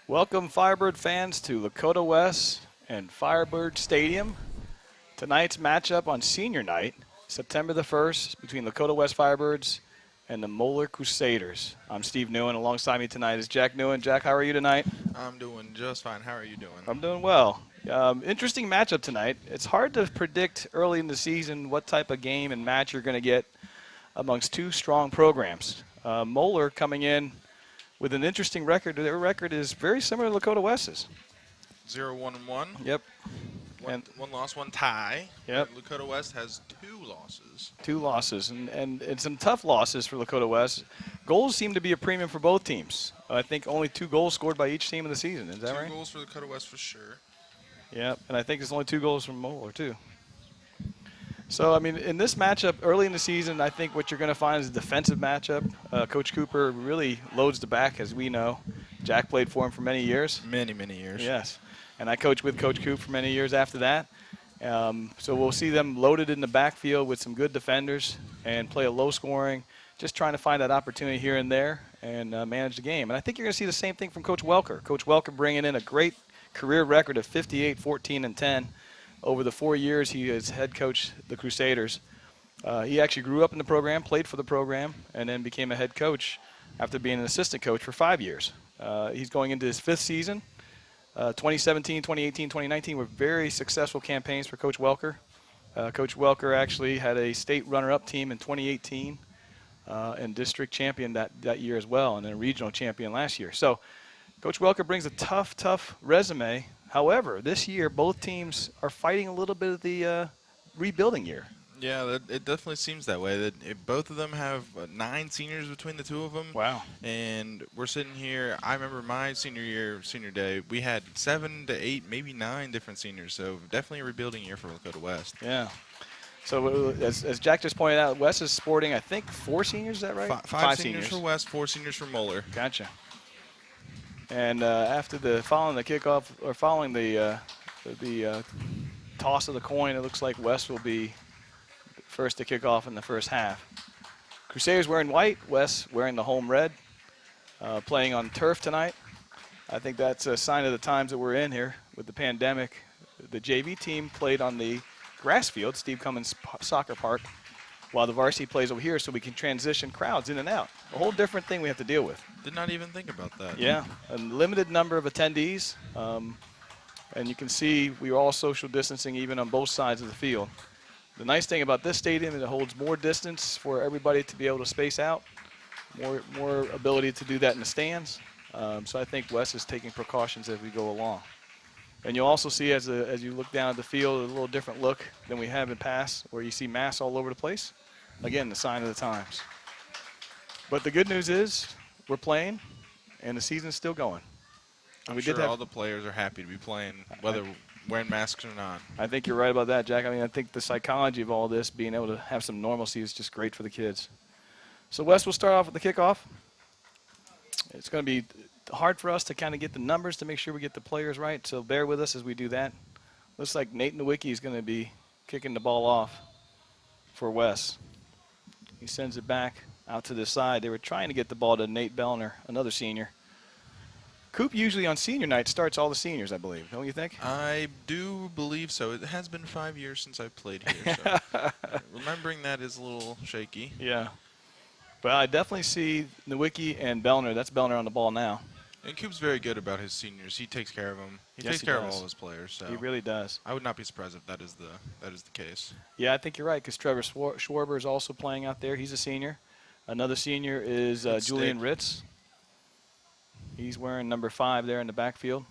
Welcome, Firebird fans, to Lakota West and Firebird Stadium. Tonight's matchup on senior night, September the 1st, between Lakota West Firebirds and the Moeller Crusaders. I'm Steve Newen. Alongside me tonight is Jack Newen. Jack, how are you tonight? I'm doing just fine. How are you doing? I'm doing well. Interesting matchup tonight. It's hard to predict early in the season what type of game and match you're going to get amongst two strong programs. Moeller coming in with an interesting record. Their record is very similar to Lakota West's. 0-1-1. Yep. One loss, one tie. Yep. Lakota West has 2 losses. 2 losses, and some tough losses for Lakota West. Goals seem to be a premium for both teams. I think only 2 goals scored by each team in the season. Is that right? 2 goals for Lakota West for sure. Yeah, and I think there's only 2 goals from Moeller, too. So, I mean, in this matchup early in the season, I think what you're going to find is a defensive matchup. Coach Cooper really loads the back, as we know. Jack played for him for many years. Many years. Yes, and I coached with Coach Coop for many years after that. So we'll see them loaded in the backfield with some good defenders and play a low scoring, just trying to find that opportunity here and there and manage the game. And I think you're going to see the same thing from Coach Welker. Coach Welker bringing in a great career record of 58, 14, and 10 over the 4 years he has head coached the Crusaders. He actually grew up in the program, played for the program, and then became a head coach after being an assistant coach for 5 years. He's going into his 5th season. 2017, 2018, 2019 were very successful campaigns for Coach Welker. Coach Welker actually had a state runner-up team in 2018 and district champion that year as well, and then a regional champion last year. So Coach Welker brings a tough resume. However, this year both teams are fighting a little bit of the rebuilding year. Yeah, it definitely seems that way. Both of them have 9 seniors between the 2 of them. Wow. And we're sitting here. I remember my senior day, we had 7 to 8, maybe 9 different seniors. So definitely a rebuilding year for Lakota West. Yeah. So as Jack just pointed out, West is sporting, I think, 4 seniors. Is that right? 5 seniors for West, 4 seniors for Moeller. Gotcha. And following the kickoff or following the toss of the coin, it looks like West will be first to kick off in the first half. Crusaders wearing white, West wearing the home red, playing on turf tonight. I think that's a sign of the times that we're in here with the pandemic. The JV team played on the grass field, Steve Cummins Soccer Park, while the varsity plays over here so we can transition crowds in and out. A whole different thing we have to deal with. Did not even think about that. Yeah, a limited number of attendees. And you can see we are all social distancing even on both sides of the field. The nice thing about this stadium is it holds more distance for everybody to be able to space out, more ability to do that in the stands. So I think West is taking precautions as we go along. And you'll also see as you look down at the field, a little different look than we have in past, where you see masks all over the place. Again, the sign of the times. But the good news is we're playing, and the season's still going. I'm sure all the players are happy to be playing, whether wearing masks or not. I think you're right about that, Jack. I mean, I think the psychology of all this, being able to have some normalcy, is just great for the kids. So West will start off with the kickoff. It's going to be hard for us to kind of get the numbers to make sure we get the players right, so bear with us as we do that. Looks like Nate Nowicki is going to be kicking the ball off for West. He sends it back out to the side. They were trying to get the ball to Nate Bellner, another senior. Coop usually on senior night starts all the seniors, I believe. Don't you think? I do believe so. It has been 5 years since I've played here, so remembering that is a little shaky. Yeah. But I definitely see Nowicki and Bellner. That's Bellner on the ball now. And Coop's very good about his seniors. He takes care of them. He takes care of all his players. So he really does. I would not be surprised if that is the case. Yeah, I think you're right, because Trevor Schwarber is also playing out there. He's a senior. Another senior is Julian Ritz. He's wearing number 5 there in the backfield.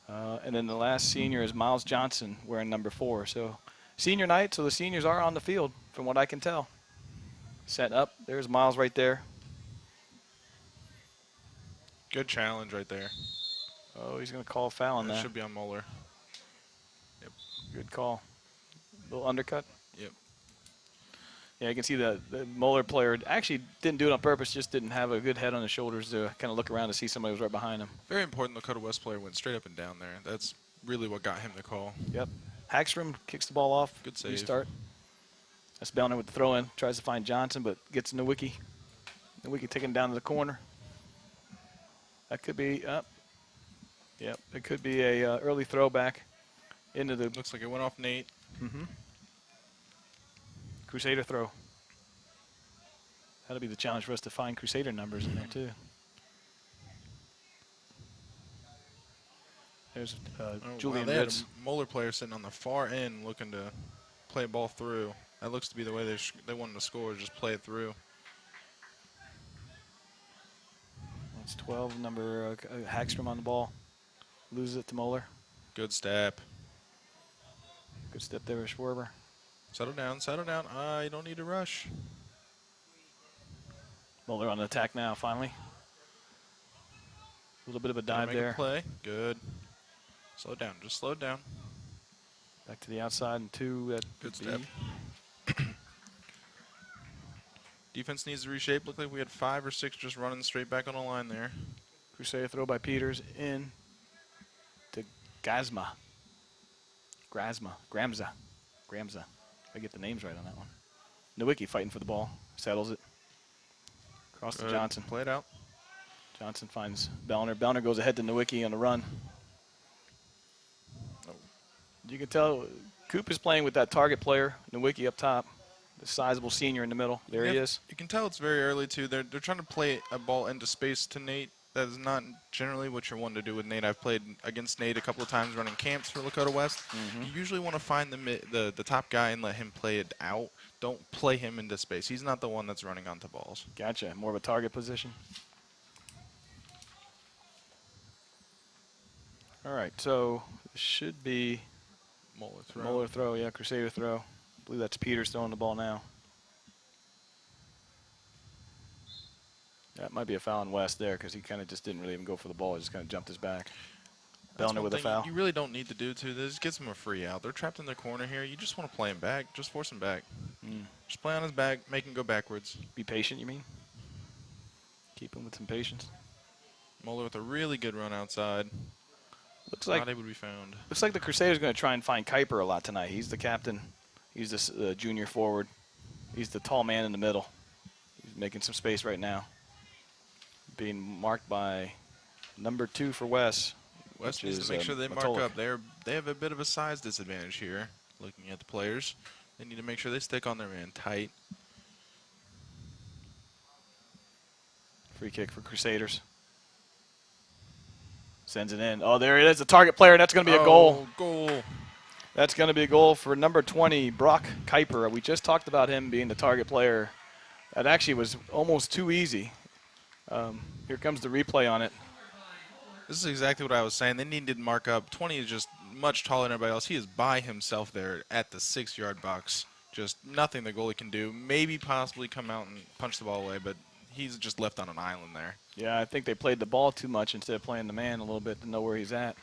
And then the last senior is Miles Johnson wearing number 4. So senior night, so the seniors are on the field from what I can tell. Set up. There's Miles right there. Good challenge right there. Oh, he's going to call a foul on that. Should be on Moeller. Yep. Good call. Little undercut. Yep. Yeah, you can see the Moeller player actually didn't do it on purpose, just didn't have a good head on his shoulders to kind of look around to see somebody was right behind him. Very important the Lakota West player went straight up and down there. That's really what got him the call. Yep. Hagstrom kicks the ball off. Good save. Restart. That's Bellner with the throw in. Tries to find Johnson, but gets Nowicki. Nowicki taking him down to the corner. That could be up. Yep, it could be a early throwback into the Looks like it went off Nate. Crusader throw. That'll be the challenge for us to find Crusader numbers in there too. There's Oh, Julian wow, they had Ritz. a Moeller player sitting on the far end looking to play a ball through. That looks to be the way they wanted to score, just play it through. That's 12, number Hagstrom on the ball. Loses it to Moeller. Good step. Good step there with Schwarber. Settle down, settle down. You don't need to rush. Moeller on the attack now, finally. A little bit of a Gotta dive make there. a play. Good. Slow down, just slow down. Back to the outside and 2. That Good would step. be Defense needs to reshape. Looked like we had 5 or 6 just running straight back on the line there. Crusader throw by Peters in to Gramza. I get the names right on that one. Nowicki fighting for the ball. Settles it. Across to Johnson. Play it out. Johnson finds Bellner. Bellner goes ahead to Nowicki on the run. Oh. You can tell Coop is playing with that target player, Nowicki up top. The sizable senior in the middle. There he is. You can tell it's very early, too. They're trying to play a ball into space to Nate. That is not generally what you're wanting to do with Nate. I've played against Nate a couple of times running camps for Lakota West. You usually want to find the top guy and let him play it out. Don't play him into space. He's not the one that's running onto balls. Gotcha. More of a target position. All right, so it should be Moeller throw. Moeller throw, yeah, Crusader throw. I believe that's Peters throwing the ball now. That might be a foul on West there because he kind of just didn't really even go for the ball. He just kind of jumped his back. That's Bellner one with a thing foul. You really don't need to do to this. Gets them a free out. They're trapped in their corner here. You just want to play him back. Just force him back. Just play on his back. Make him go backwards. Be patient, you mean? Keep him with some patience. Moeller with a really good run outside. Looks like Not able to be found. Looks like the Crusaders are going to try and find Kuiper a lot tonight. He's the captain. He's the junior forward. He's the tall man in the middle. He's making some space right now. Being marked by number 2 for West. West needs to make sure they mark up. They have a bit of a size disadvantage here. Looking at the players, they need to make sure they stick on their man tight. Free kick for Crusaders. Sends it in. Oh, there it is, the target player, and that's going to be a goal. Goal. That's going to be a goal for number 20, Brock Kuiper. We just talked about him being the target player. That actually was almost too easy. Here comes the replay on it. This is exactly what I was saying. They needed to mark up. 20 is just much taller than everybody else. He is by himself there at the 6-yard box. Just nothing the goalie can do. Maybe possibly come out and punch the ball away, but he's just left on an island there. Yeah, I think they played the ball too much instead of playing the man a little bit to know where he's at.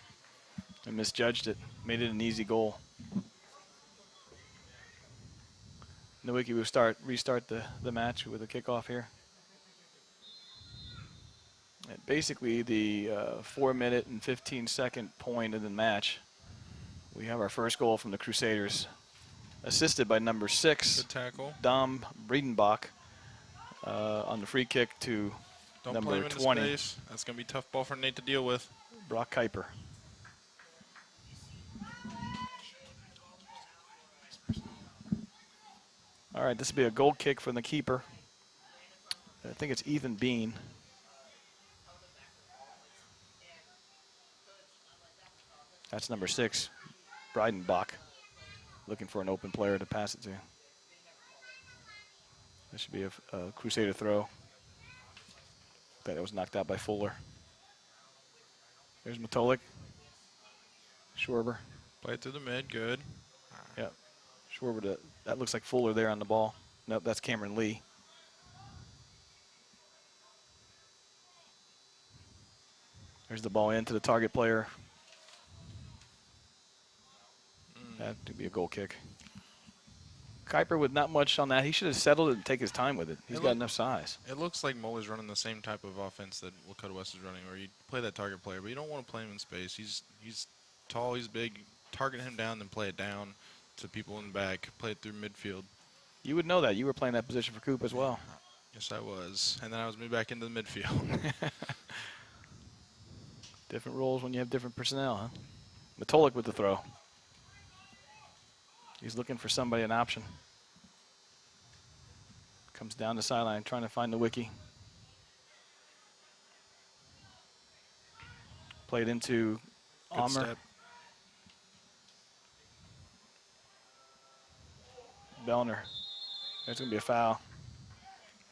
And misjudged it. Made it an easy goal. Nowicki will restart the match with a kickoff here. And basically, the 4-minute and 15-second point of the match, we have our first goal from the Crusaders, assisted by number 6, Good tackle. Dom Breedenbach, on the free kick to Don't number play him into 20, space. That's going to be a tough ball for Nate to deal with. Brock Kuiper. All right, this will be a goal kick from the keeper. I think it's Ethan Bean. That's number 6, Breidenbach, looking for an open player to pass it to. This should be a Crusader throw. That was knocked out by Fuller. There's Matolik. Schwarber. Play it through the mid. Good. Yep. Schwarber, that looks like Fuller there on the ball. Nope, that's Cameron Lee. There's the ball into the target player. That would be a goal kick. Kuiper with not much on that. He should have settled it and take his time with it. He's got enough size. It looks like Moeller's running the same type of offense that Lakota West is running, where you play that target player, but you don't want to play him in space. He's tall, he's big. Target him down, then play it down to people in the back. Play it through midfield. You would know that. You were playing that position for Coop as well. Yes, I was. And then I was moved back into the midfield. Different roles when you have different personnel, huh? Matolik with the throw. He's looking for somebody, an option. Comes down the sideline trying to find the wiki. Played into Good Almer. step. Bellner. There's going to be a foul.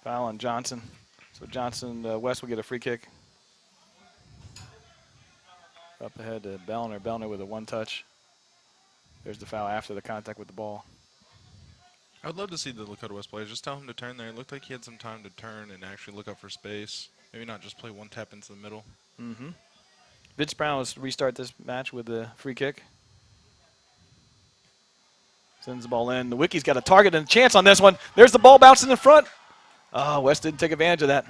Foul on Johnson. So Johnson, West will get a free kick. Up ahead to Bellner. Bellner with a one-touch. There's the foul after the contact with the ball. I would love to see the Lakota West players. Just tell him to turn there. It looked like he had some time to turn and actually look up for space. Maybe not just play one tap into the middle. Mm-hmm. Vince Brown will restart this match with a free kick. Sends the ball in. The Wiki's got a target and a chance on this one. There's the ball bouncing in front. Oh, West didn't take advantage of that.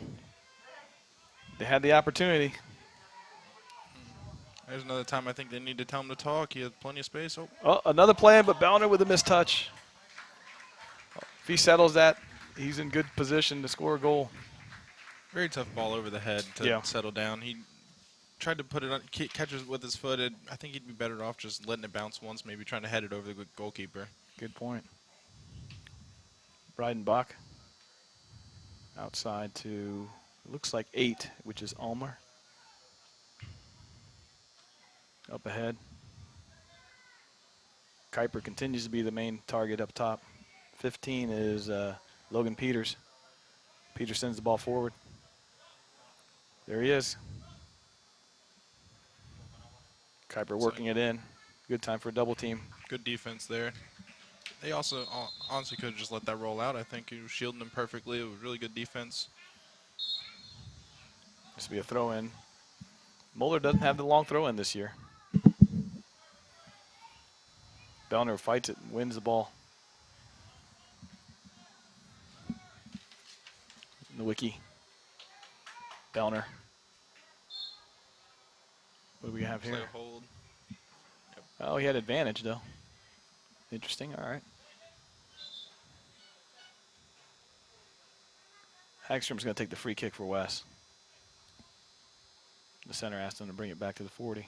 They had the opportunity. There's another time I think they need to tell him to talk. He had plenty of space. Oh, another play, but Bellner with a missed touch. If he settles that, he's in good position to score a goal. Very tough ball over the head to settle down. He tried to put it on, catch it with his foot. I think he'd be better off just letting it bounce once, maybe trying to head it over the goalkeeper. Good point. Breidenbach outside to, looks like 8, which is Almer. Up ahead. Kuiper continues to be the main target up top. 15 is Logan Peters. Peters sends the ball forward. There he is. Kuiper working it in. Good time for a double team. Good defense there. They also honestly could have just let that roll out. I think he was shielding them perfectly. It was really good defense. This will be a throw in. Moeller doesn't have the long throw in this year. Bellner fights it and wins the ball. Nowicki. Bellner. What do we have Play here? a hold. Oh, he had advantage, though. Interesting. All right. Hagstrom's going to take the free kick for Wes. The center asked him to bring it back to the 40.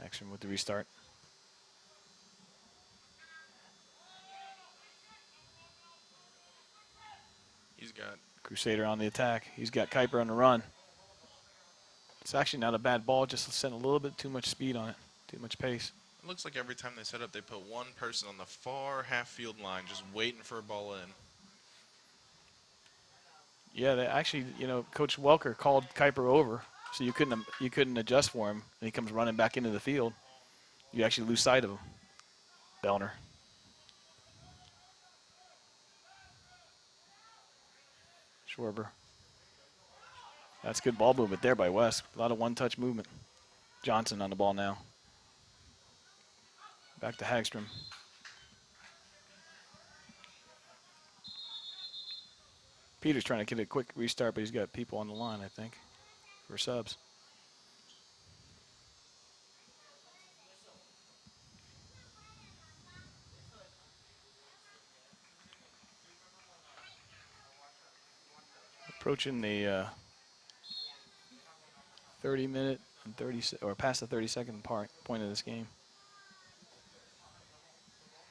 Hagstrom with the restart. He's got Crusader on the attack. He's got Kuiper on the run. It's actually not a bad ball, just sent a little bit too much speed on it, too much pace. It looks like every time they set up, they put one person on the far half-field line just waiting for a ball in. Yeah, they actually, Coach Welker called Kuiper over, so you couldn't adjust for him, and he comes running back into the field. You actually lose sight of him. Bellner. Schwarber. That's good ball movement there by West. A lot of one-touch movement. Johnson on the ball now. Back to Hagstrom. Peter's trying to get a quick restart, but he's got people on the line, I think, for subs. Approaching the 30-minute and 30 or past the 32nd point of this game.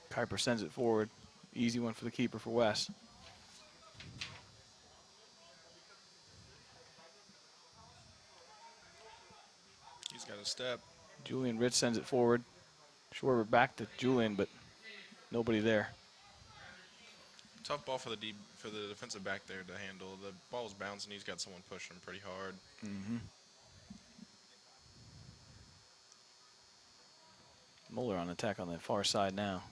Kuiper sends it forward. Easy one for the keeper for West. He's got a step. Julian Rich sends it forward. Schwarber back to Julian, but nobody there. Tough ball for the defensive back there to handle. The ball's bouncing. He's got someone pushing him pretty hard. Mm-hmm. Moeller on attack on the far side now.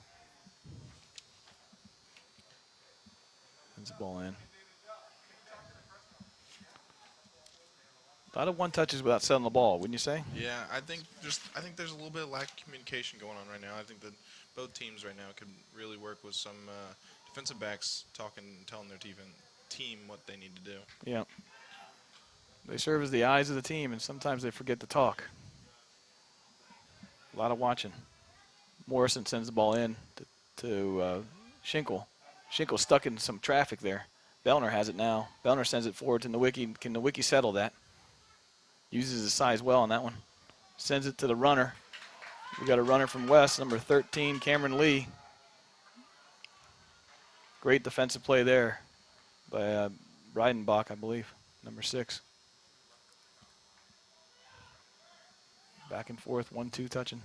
Sends the ball in. A lot of one touches without selling the ball, wouldn't you say? Yeah, I think there's a little bit of lack of communication going on right now. I think that both teams right now could really work with some defensive backs talking, telling their team what they need to do. Yeah. They serve as the eyes of the team, and sometimes they forget to talk. A lot of watching. Morrison sends the ball in to Schinkel. Schinkel's stuck in some traffic there. Bellner has it now. Bellner sends it forward to Nowicki. Can Nowicki settle that? Uses his size well on that one. Sends it to the runner. We got a runner from West, number 13, Cameron Lee. Great defensive play there by Breidenbach, I believe, number 6. Back and forth, 1-2 touching.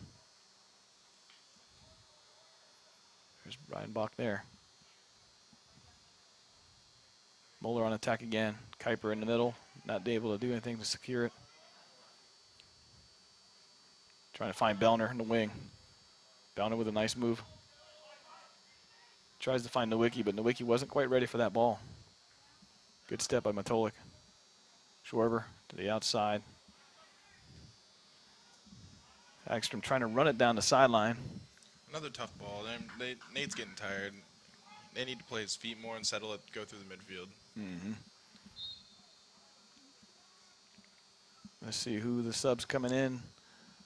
There's Breidenbach there. Moeller on attack again. Kuiper in the middle, not able to do anything to secure it. Trying to find Bellner in the wing. Bellner with a nice move. Tries to find Nowicki, but Nowicki wasn't quite ready for that ball. Good step by Matolik. Schwarber to the outside. Hagstrom trying to run it down the sideline. Another tough ball. Nate's getting tired. They need to play his feet more and settle it, go through the midfield. Let's see who the subs coming in.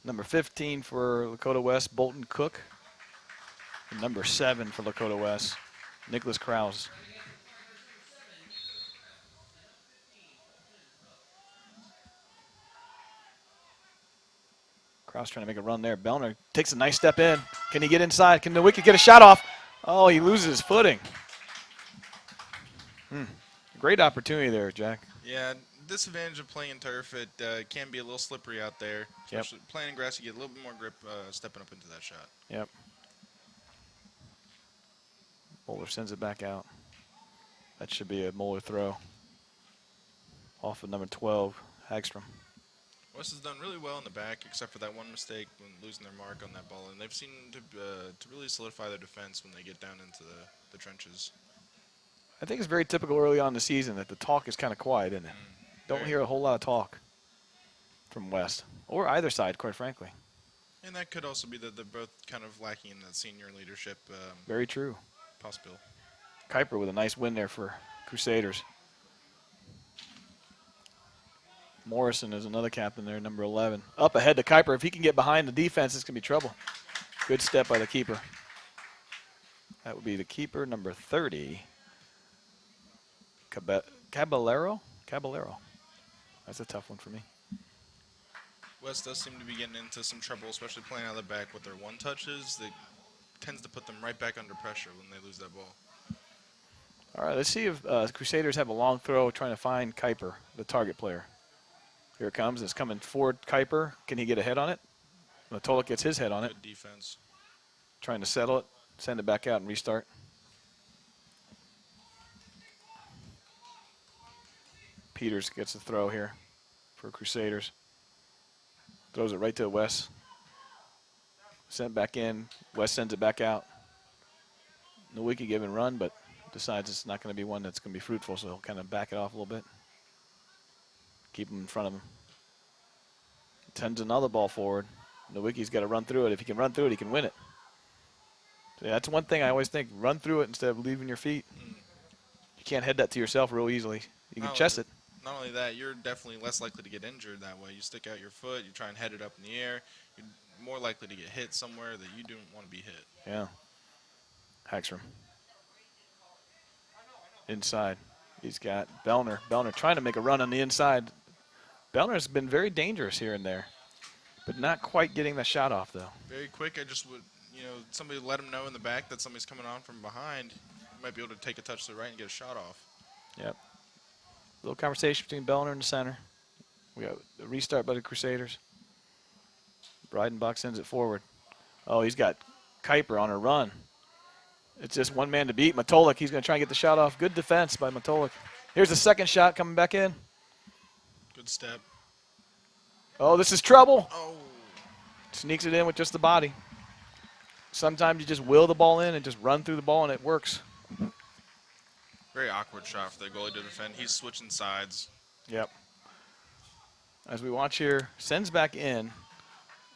Number 15 for Lakota West, Bolton Cook. And number 7 for Lakota West, Nicholas Krause. Krause trying to make a run there. Bellner takes a nice step in. Can he get inside? Can Nowicki get a shot off? Oh, he loses his footing. Great opportunity there, Jack. Yeah, disadvantage of playing turf, it can be a little slippery out there. Especially playing in grass, you get a little bit more grip stepping up into that shot. Yep. Moeller sends it back out. That should be a Moeller throw. Off of number 12, Hagstrom. West has done really well in the back, except for that one mistake when losing their mark on that ball. And they've seemed to really solidify their defense when they get down into the trenches. I think it's very typical early on in the season that the talk is kind of quiet, isn't it? Don't hear a whole lot of talk from West, or either side, quite frankly. And that could also be that they're both kind of lacking in that senior leadership. Very true. Possible. Kuiper with a nice win there for Crusaders. Morrison is another captain there, number 11. Up ahead to Kuiper. If he can get behind the defense, it's going to be trouble. Good step by the keeper. That would be the keeper, number 30. Caballero? That's a tough one for me. West does seem to be getting into some trouble, especially playing out of the back with their one touches. That tends to put them right back under pressure when they lose that ball. All right, let's see if Crusaders have a long throw trying to find Kuiper, the target player. Here it comes. It's coming forward. Kuiper. Can he get a head on it? Matolik gets his head on it. Good defense. Trying to settle it, send it back out and restart. Peters gets the throw here for Crusaders. Throws it right to West. Sent back in. West sends it back out. Nowicki giving run, but decides it's not going to be one that's going to be fruitful, so he'll kind of back it off a little bit. Keep him in front of him. Sends another ball forward. Nowicki's got to run through it. If he can run through it, he can win it. So yeah, that's one thing I always think. Run through it instead of leaving your feet. You can't head that to yourself real easily. You can chest it. Not only that, you're definitely less likely to get injured that way. You stick out your foot, you try and head it up in the air, you're more likely to get hit somewhere that you don't want to be hit. Yeah. Hagstrom. Inside. He's got Bellner. Bellner trying to make a run on the inside. Bellner's been very dangerous here and there, but not quite getting the shot off, though. Very quick. I just would, somebody let him know in the back that somebody's coming on from behind. You might be able to take a touch to the right and get a shot off. Yep. Little conversation between Bellner and the center. We got a restart by the Crusaders. Breidenbach sends it forward. Oh, he's got Kuiper on a run. It's just one man to beat. Matolik, he's going to try and get the shot off. Good defense by Matolik. Here's the second shot coming back in. Good step. Oh, this is trouble. Oh. Sneaks it in with just the body. Sometimes you just will the ball in and just run through the ball and it works. Very awkward shot for the goalie to defend. He's switching sides. Yep. As we watch here, sends back in.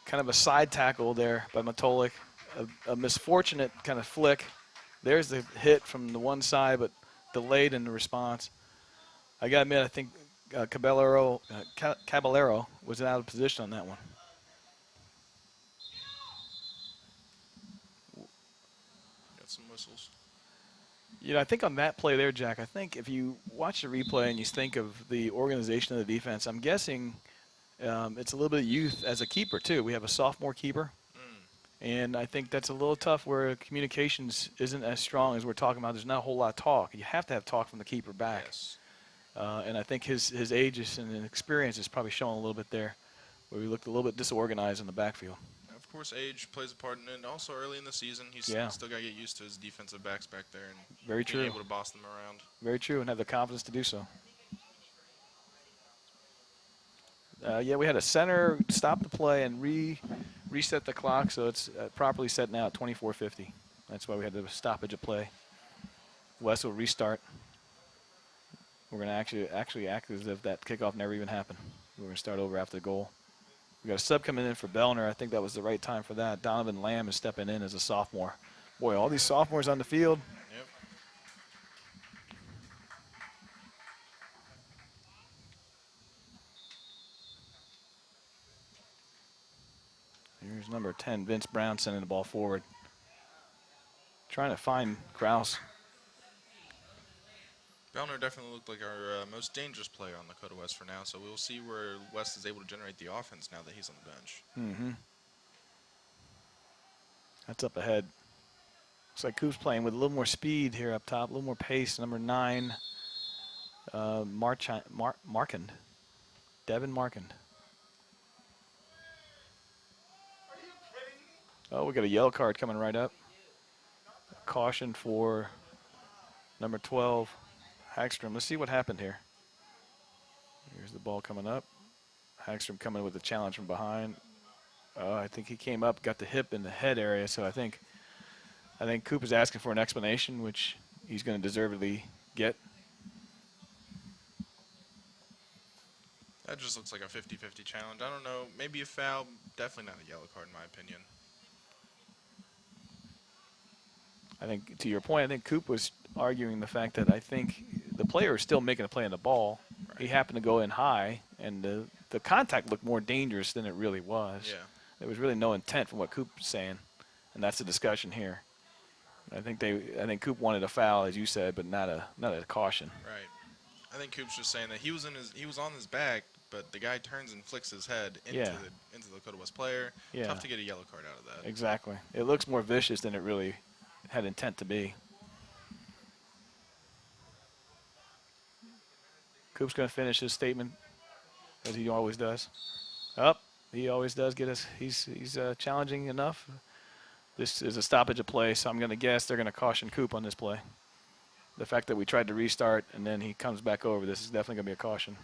Kind of a side tackle there by Matolik. A misfortunate kind of flick. There's the hit from the one side, but delayed in the response. I got to admit, I think Caballero was out of position on that one. Got some whistles. I think on that play there, Jack, I think if you watch the replay and you think of the organization of the defense, I'm guessing it's a little bit of youth as a keeper, too. We have a sophomore keeper, and I think that's a little tough where communications isn't as strong as we're talking about. There's not a whole lot of talk. You have to have talk from the keeper back. Yes. And I think his age and experience is probably showing a little bit there, where we looked a little bit disorganized in the backfield. Of course, age plays a part in it. And also, early in the season, he's still got to get used to his defensive backs back there and Very being true. able to boss them around. Very true, and have the confidence to do so. Yeah, we had a center stop the play and reset the clock, so it's properly set now at 24:50. That's why we had the stoppage of play. West will restart. We're going to actually act as if that kickoff never even happened. We're going to start over after the goal. We got a sub coming in for Bellner. I think that was the right time for that. Donovan Lamb is stepping in as a sophomore. Boy, all these sophomores on the field. Yep. Here's number 10, Vince Brown, sending the ball forward. Trying to find Kraus. Bellner definitely looked like our most dangerous player on Lakota West for now, so we'll see where West is able to generate the offense now that he's on the bench. Mm-hmm. That's up ahead. Looks like Coop's playing with a little more speed here up top, a little more pace. Number 9, Markand. Devin Markand. Oh, we got a yellow card coming right up. Caution for number 12, Hagstrom. Let's see what happened here. Here's the ball coming up. Hagstrom coming with a challenge from behind. I think he came up, got the hip in the head area, so I think Coop is asking for an explanation, which he's going to deservedly get. That just looks like a 50-50 challenge. I don't know. Maybe a foul. Definitely not a yellow card in my opinion. I think, to your point, I think Coop was arguing the fact that I think the player is still making a play on the ball. Right. He happened to go in high, and the contact looked more dangerous than it really was. Yeah. There was really no intent from what Coop was saying, and that's the discussion here. I think Coop wanted a foul, as you said, but not a caution. Right. I think Coop's just saying that he was on his back, but the guy turns and flicks his head into the Lakota West player. Yeah. Tough to get a yellow card out of that. Exactly. It looks more vicious than it really had intent to be. Coop's going to finish his statement, as he always does. He always does get us. He's challenging enough. This is a stoppage of play, so I'm going to guess they're going to caution Coop on this play. The fact that we tried to restart and then he comes back over, this is definitely going to be a caution.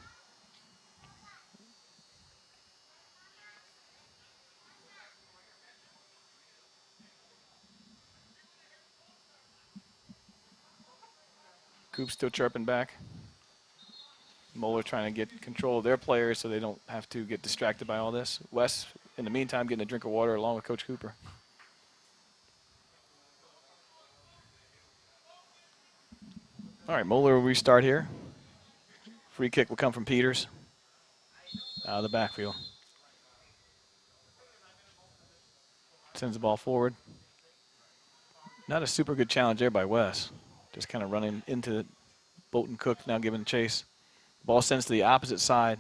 Coop's still chirping back. Moeller trying to get control of their players so they don't have to get distracted by all this. Wes, in the meantime, getting a drink of water along with Coach Cooper. All right, Moeller will restart here. Free kick will come from Peters out of the backfield. Sends the ball forward. Not a super good challenge there by Wes. Just kind of running into Bolton Cook, now giving chase. Ball sends to the opposite side.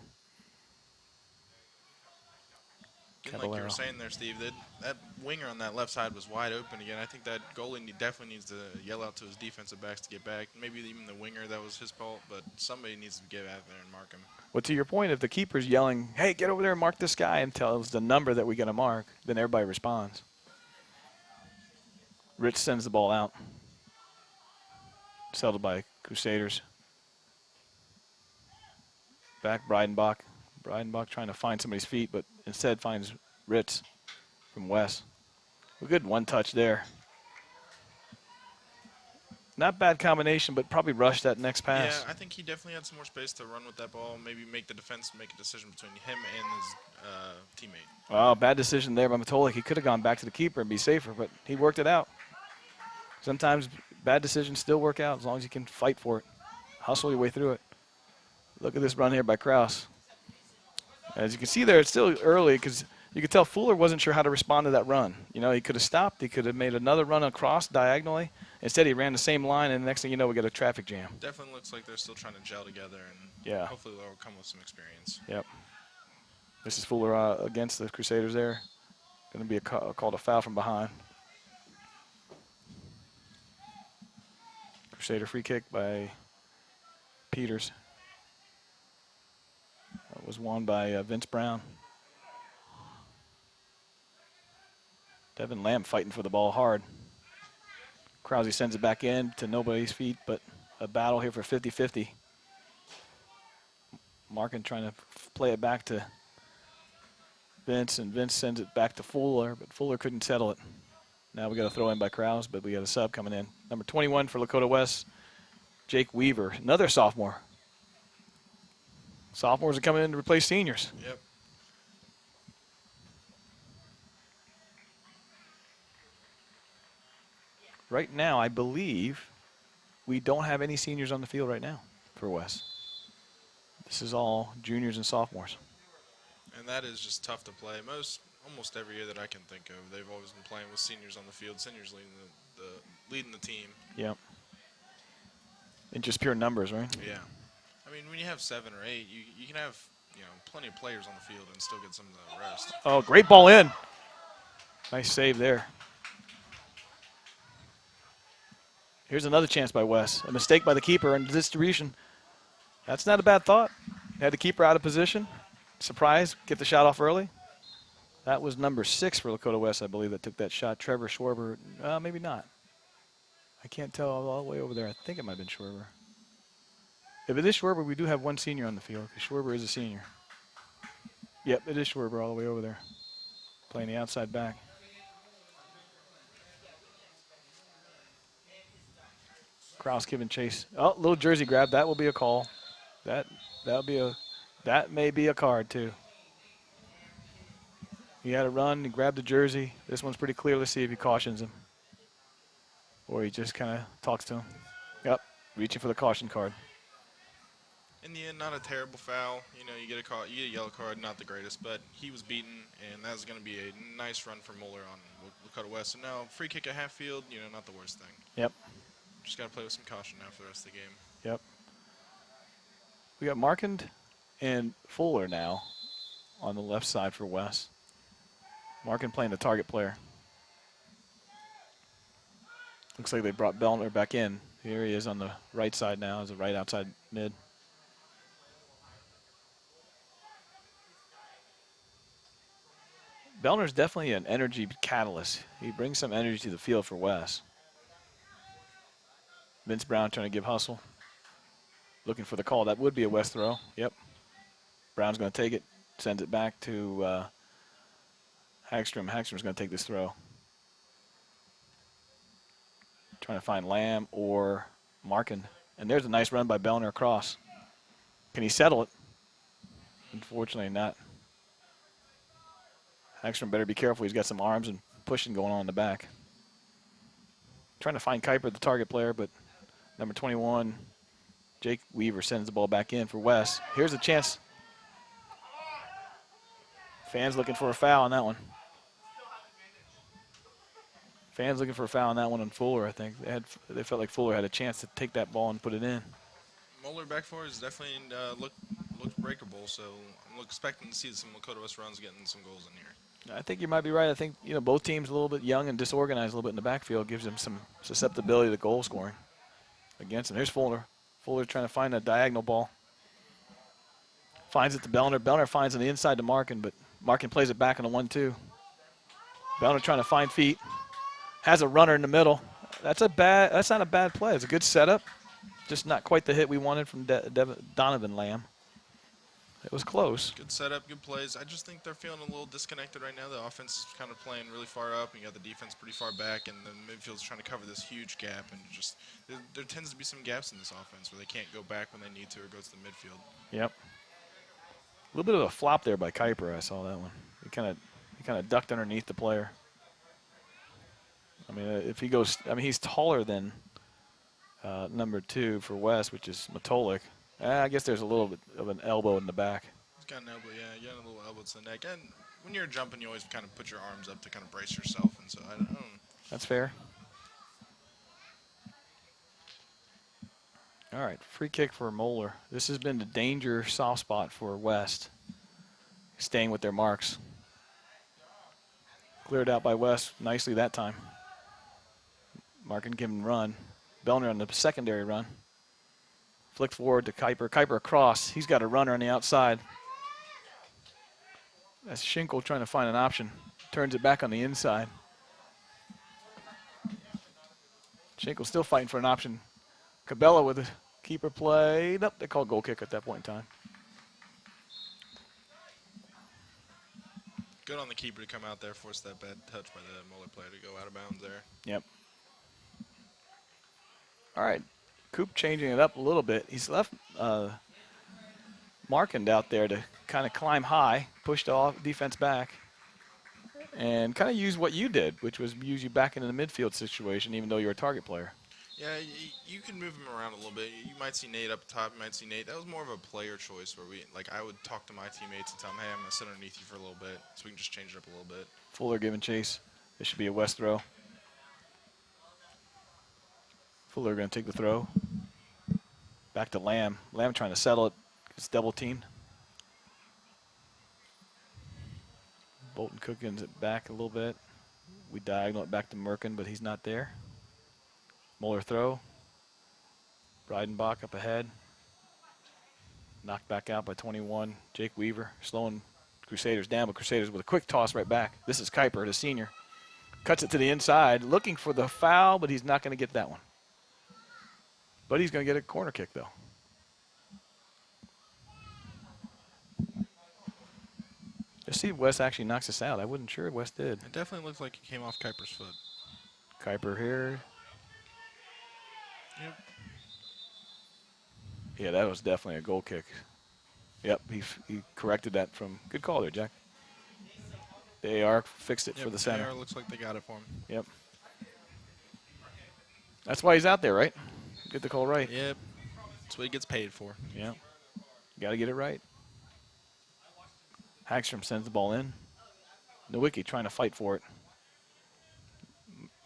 And like you were saying there, Steve, that winger on that left side was wide open again. I think that goalie definitely needs to yell out to his defensive backs to get back. Maybe even the winger, that was his fault, but somebody needs to get out there and mark him. Well, to your point, if the keeper's yelling, hey, get over there and mark this guy, and tells the number that we're going to mark, then everybody responds. Rich sends the ball out. Settled by Crusaders. Back Breidenbach. Breidenbach trying to find somebody's feet, but instead finds Ritz from West. A good one touch there. Not bad combination, but probably rushed that next pass. Yeah, I think he definitely had some more space to run with that ball, maybe make the defense make a decision between him and his teammate. Well, bad decision there by Matolik. He could have gone back to the keeper and be safer, but he worked it out. Sometimes bad decisions still work out as long as you can fight for it. Hustle your way through it. Look at this run here by Kraus. As you can see there, it's still early because you could tell Fuller wasn't sure how to respond to that run. You know, he could have stopped. He could have made another run across diagonally. Instead, he ran the same line, and the next thing you know, we got a traffic jam. Definitely looks like they're still trying to gel together, and Yeah. hopefully they'll come with some experience. Yep. This is Fuller against the Crusaders there. Going to be called a foul from behind. Crusader free kick by Peters. That was won by Vince Brown. Devin Lamb fighting for the ball hard. Krause sends it back in to nobody's feet, but a battle here for 50-50. Markin trying to play it back to Vince, and Vince sends it back to Fuller, but Fuller couldn't settle it. Now we got a throw in by Krause, but we got a sub coming in. Number 21 for Lakota West, Jake Weaver, another sophomore. Sophomores are coming in to replace seniors. Yep. Right now, I believe we don't have any seniors on the field right now for West. This is all juniors and sophomores. And that is just tough to play. Almost every year that I can think of, they've always been playing with seniors on the field. Seniors leading the team. Yep. And just pure numbers, right? Yeah. I mean, when you have 7 or 8, you can have plenty of players on the field and still get some of the rest. Oh, great ball in. Nice save there. Here's another chance by Wes. A mistake by the keeper in distribution. That's not a bad thought. Had the keeper out of position. Surprise, get the shot off early. That was number 6 for Lakota West, I believe, that took that shot. Trevor Schwarber, maybe not. I can't tell all the way over there. I think it might have been Schwarber. If it is Schwarber, we do have one senior on the field, because Schwarber is a senior. Yep, it is Schwarber all the way over there, playing the outside back. Krause giving chase. Oh, little jersey grab. That will be a call. That may be a card too. He had a run. He grabbed the jersey. This one's pretty clear. Let's see if he cautions him, or he just kind of talks to him. Yep, reaching for the caution card. In the end, not a terrible foul. You get a yellow card, not the greatest, but he was beaten, and that was going to be a nice run for Moeller on Lakota West. So now, free kick at half field, not the worst thing. Yep. Just got to play with some caution now for the rest of the game. Yep. We got Markand and Fuller now on the left side for West. Markand playing the target player. Looks like they brought Bellner back in. Here he is on the right side now as a right outside mid. Bellner's definitely an energy catalyst. He brings some energy to the field for West. Vince Brown trying to give hustle. Looking for the call. That would be a West throw. Yep. Brown's going to take it. Sends it back to Hagstrom. Hagstrom's going to take this throw. Trying to find Lamb or Markin. And there's a nice run by Bellner across. Can he settle it? Unfortunately not. Hagstrom better be careful. He's got some arms and pushing going on in the back. Trying to find Kuiper, the target player, but number 21, Jake Weaver, sends the ball back in for West. Here's a chance. Fans looking for a foul on that one. Fans looking for a foul on that one on Fuller, I think. They felt like Fuller had a chance to take that ball and put it in. Moeller back four is definitely looked breakable, so I'm expecting to see some Lakota West runs getting some goals in here. I think you might be right. I think both teams a little bit young and disorganized a little bit in the backfield gives them some susceptibility to goal scoring against them. Here's Fuller. Fuller trying to find a diagonal ball. Finds it to Bellner. Bellner finds on the inside to Markin, but Markin plays it back on the 1-2. Bellner trying to find feet. Has a runner in the middle. That's not a bad play. It's a good setup. Just not quite the hit we wanted from Donovan Lamb. It was close. Good setup, good plays. I just think they're feeling a little disconnected right now. The offense is kind of playing really far up, and you got the defense pretty far back, and the midfield's trying to cover this huge gap. And just there tends to be some gaps in this offense where they can't go back when they need to or go to the midfield. Yep. A little bit of a flop there by Kuiper. I saw that one. He kind of ducked underneath the player. I mean, if he goes, he's taller than number 2 for West, which is Moeller. I guess there's a little bit of an elbow in the back. He's got an elbow, yeah. You got a little elbow to the neck. And when you're jumping, you always kind of put your arms up to kind of brace yourself. And so I don't know. That's fair. All right, free kick for Moeller. This has been the danger soft spot for West, staying with their marks. Cleared out by West nicely that time. Markin give him run. Bellner on the secondary run. Flick forward to Kuiper. Kuiper across. He's got a runner on the outside. That's Schinkel trying to find an option. Turns it back on the inside. Schinkel still fighting for an option. Cabela with a keeper play. Nope, they call goal kick at that point in time. Good on the keeper to come out there, force that bad touch by the Moeller player to go out of bounds there. Yep. All right, Coop changing it up a little bit. He's left Markand out there to kind of climb high, push the defense back, and kind of use what you did, which was use you back into the midfield situation, even though you're a target player. Yeah, you can move him around a little bit. You might see Nate up top. You might see Nate. That was more of a player choice where I would talk to my teammates and tell them, hey, I'm going to sit underneath you for a little bit so we can just change it up a little bit. Fuller giving chase. This should be a West throw. Fuller going to take the throw. Back to Lamb. Lamb trying to settle it. It's double teamed. Bolton Cookins it back a little bit. We diagonal it back to Merkin, but he's not there. Moeller throw. Breidenbach up ahead. Knocked back out by 21. Jake Weaver slowing Crusaders down, but Crusaders with a quick toss right back. This is Kuiper, the senior. Cuts it to the inside, looking for the foul, but he's not going to get that one. But he's going to get a corner kick, though. Let's see if West actually knocks us out. I wasn't sure West did. It definitely looks like it came off Kuiper's foot. Kuiper here. Yep. Yeah, that was definitely a goal kick. Yep, he corrected that from. Good call there, Jack. The AR fixed it for the center. AR looks like they got it for him. Yep. That's why he's out there, right? Get the call right. Yep. That's what he gets paid for. Yeah. Got to get it right. Hagstrom sends the ball in. Nowicki trying to fight for it.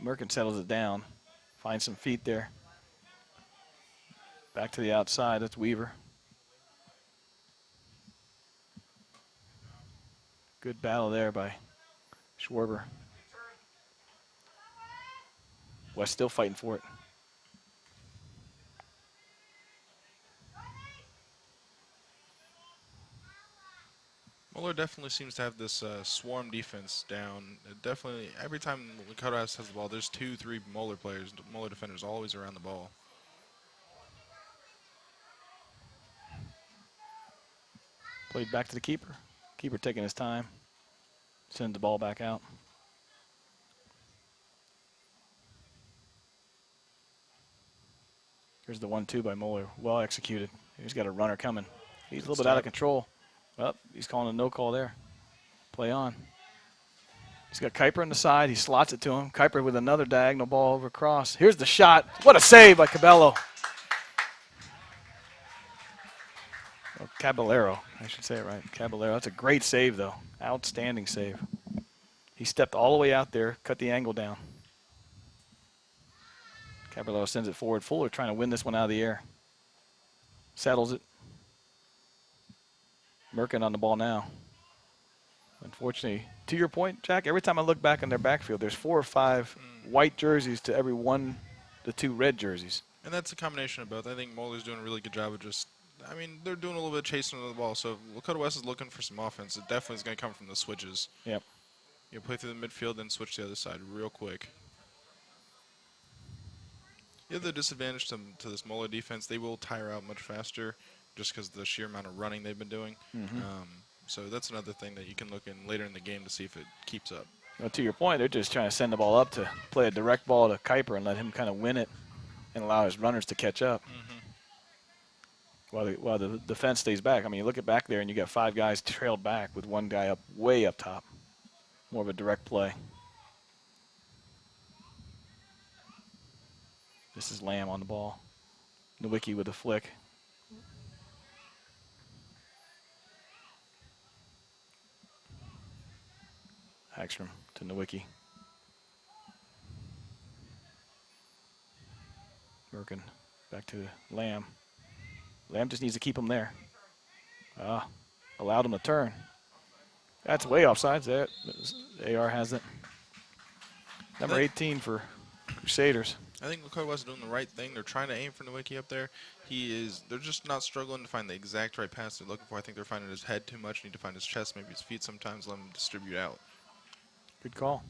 Merkin settles it down. Finds some feet there. Back to the outside. That's Weaver. Good battle there by Schwarber. West still fighting for it. Moeller definitely seems to have this swarm defense down. Definitely, every time Lakota West has the ball, there's 2-3 Moeller players, Moeller defenders always around the ball. Played back to the keeper. Keeper taking his time. Sends the ball back out. Here's the 1-2 by Moeller. Well executed. He's got a runner coming. He's a little bit out of control. Well, he's calling a no call there. Play on. He's got Kuiper on the side. He slots it to him. Kuiper with another diagonal ball over cross. Here's the shot. What a save by Cabello. Oh, Caballero. I should say it right. Caballero. That's a great save, though. Outstanding save. He stepped all the way out there, cut the angle down. Caballero sends it forward. Fuller trying to win this one out of the air. Settles it. Merkin on the ball now. Unfortunately, to your point, Jack, every time I look back in their backfield, there's 4 or 5 white jerseys to every 1 to 2 red jerseys. And that's a combination of both. I think Moeller's doing a really good job of just, I mean, they're doing a little bit of chasing of the ball. So if Lakota West is looking for some offense, it definitely is going to come from the switches. Yep. You play through the midfield, then switch to the other side real quick. You have the disadvantage to this Moeller defense. They will tire out much faster just because of the sheer amount of running they've been doing. So that's another thing that you can look in later in the game to see if it keeps up. Well, to your point, they're just trying to send the ball up to play a direct ball to Kuiper and let him kind of win it and allow his runners to catch up while the defense stays back. I mean, you look at back there and you got 5 guys trailed back with 1 guy up way up top. More of a direct play. This is Lamb on the ball. Nowicki with a flick. Hagstrom to Nowicki. Merkin back to Lamb. Lamb just needs to keep him there. Allowed him to turn. That's way offsides. That AR has it. Number 18 for Crusaders. I think Lakota West is doing the right thing. They're trying to aim for Nowicki up there. They're just not struggling to find the exact right pass they're looking for. I think they're finding his head too much. Need to find his chest, maybe his feet sometimes, let him distribute out. Good call.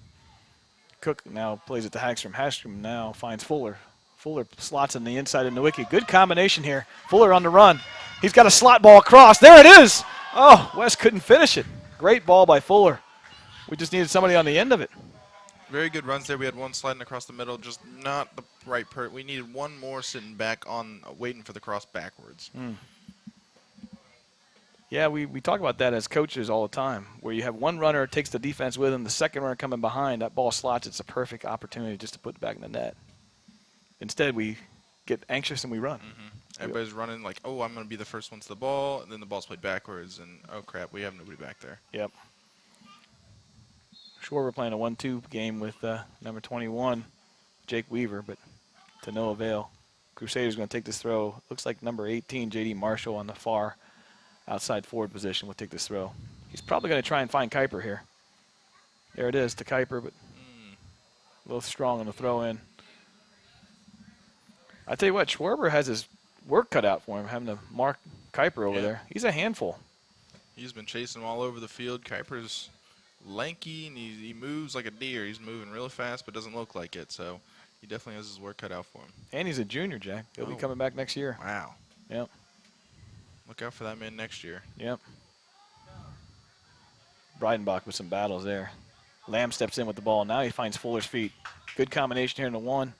Cook now plays it to Hagstrom. Hagstrom now finds Fuller. Fuller slots in the inside of Nowicki. Good combination here. Fuller on the run. He's got a slot ball across. There it is. Oh, West couldn't finish it. Great ball by Fuller. We just needed somebody on the end of it. Very good runs there. We had one sliding across the middle, just not the right we needed one more sitting back on, waiting for the cross backwards. Yeah, we talk about that as coaches all the time, where you have one runner takes the defense with him, the second runner coming behind, that ball slots, it's a perfect opportunity just to put it back in the net. Instead, we get anxious and we run. Everybody's running like, oh, I'm going to be the first one to the ball, and then the ball's played backwards, and oh, crap, we have nobody back there. Yep. Sure, we're playing a 1-2 game with number 21, Jake Weaver, but to no avail. Crusaders going to take this throw. Looks like number 18, J.D. Marshall on the far outside forward position will take this throw. He's probably going to try and find Kuiper here. There it is to Kuiper, but a little strong on the throw in. I tell you what, Schwarber has his work cut out for him, having to mark Kuiper over there. He's a handful. He's been chasing him all over the field. Kuiper's lanky, and he moves like a deer. He's moving really fast, but doesn't look like it, so he definitely has his work cut out for him. And he's a junior, Jack. He'll be coming back next year. Wow. Yep. Look out for that man next year. Yep. Breidenbach with some battles there. Lamb steps in with the ball. Now he finds Fuller's feet. Good combination here in the one.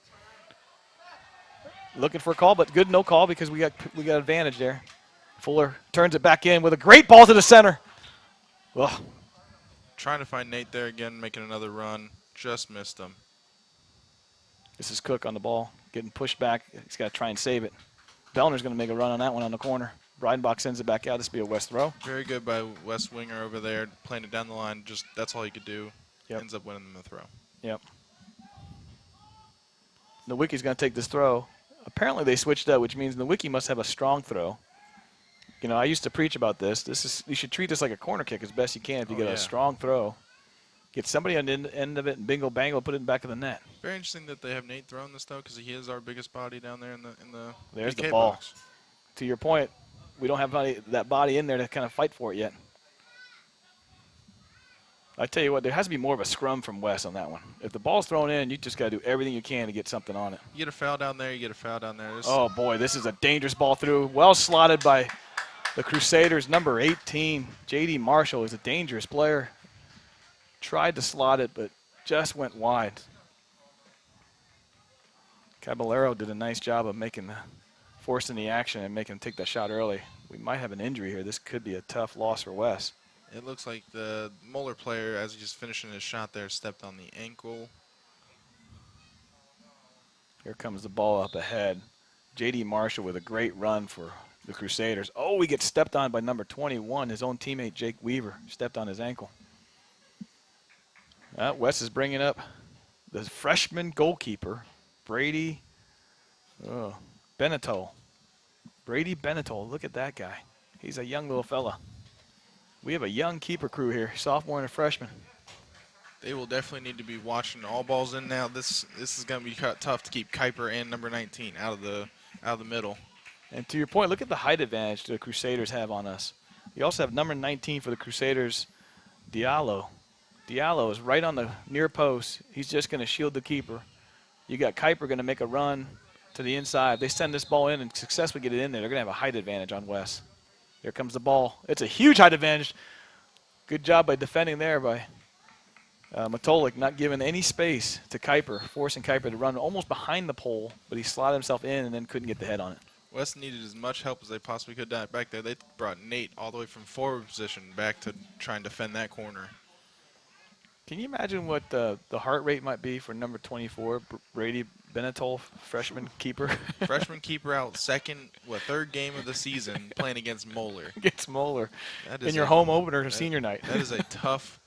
Looking for a call, but good no call because we got advantage there. Fuller turns it back in with a great ball to the center. Ugh. Trying to find Nate there again, making another run. Just missed him. This is Cook on the ball, getting pushed back. He's got to try and save it. Bellner's going to make a run on that one on the corner. Breidenbach sends it back out. This will be a West throw. Very good by West Winger over there, playing it down the line. Just that's all he could do. Yep. Ends up winning the throw. Yep. Nowicki's going to take this throw. Apparently they switched up, which means Nowicki must have a strong throw. You know, I used to preach about this. You should treat this like a corner kick as best you can if you get a strong throw. Get somebody on the end of it and bingo bango, put it in the back of the net. Very interesting that they have Nate throwing this though, because he is our biggest body down there in the. There's PK the ball. box. To your point, we don't have that body in there to kind of fight for it yet. I tell you what, there has to be more of a scrum from West on that one. If the ball's thrown in, you just got to do everything you can to get something on it. You get a foul down there. You get a foul down there. Oh boy, this is a dangerous ball through. Well slotted by the Crusaders. Number 18, J.D. Marshall, is a dangerous player. Tried to slot it, but just went wide. Caballero did a nice job of forcing the action and making him take that shot early. We might have an injury here. This could be a tough loss for West. It looks like the Moeller player, as he's finishing his shot there, stepped on the ankle. Here comes the ball up ahead. J.D. Marshall with a great run for the Crusaders. Oh, he gets stepped on by number 21. His own teammate, Jake Weaver, stepped on his ankle. West is bringing up the freshman goalkeeper, Brady Benetol. Brady Benetol, look at that guy. He's a young little fella. We have a young keeper crew here, sophomore and a freshman. They will definitely need to be watching all balls in now. This is going to be tough to keep Kuiper and number 19 out of the middle. And to your point, look at the height advantage the Crusaders have on us. You also have number 19 for the Crusaders, Diallo. Diallo is right on the near post. He's just going to shield the keeper. You got Kuiper going to make a run to the inside. If they send this ball in and successfully get it in there, they're going to have a height advantage on West. There comes the ball. It's a huge height advantage. Good job by defending there by Matolik, not giving any space to Kuiper, forcing Kuiper to run almost behind the pole, but he slotted himself in and then couldn't get the head on it. West needed as much help as they possibly could back there. They brought Nate all the way from forward position back to try and defend that corner. Can you imagine what the heart rate might be for number 24, Brady Benetol, freshman keeper? Freshman keeper out third game of the season playing against Moeller. Against Moeller. In your home opener senior night. That is a tough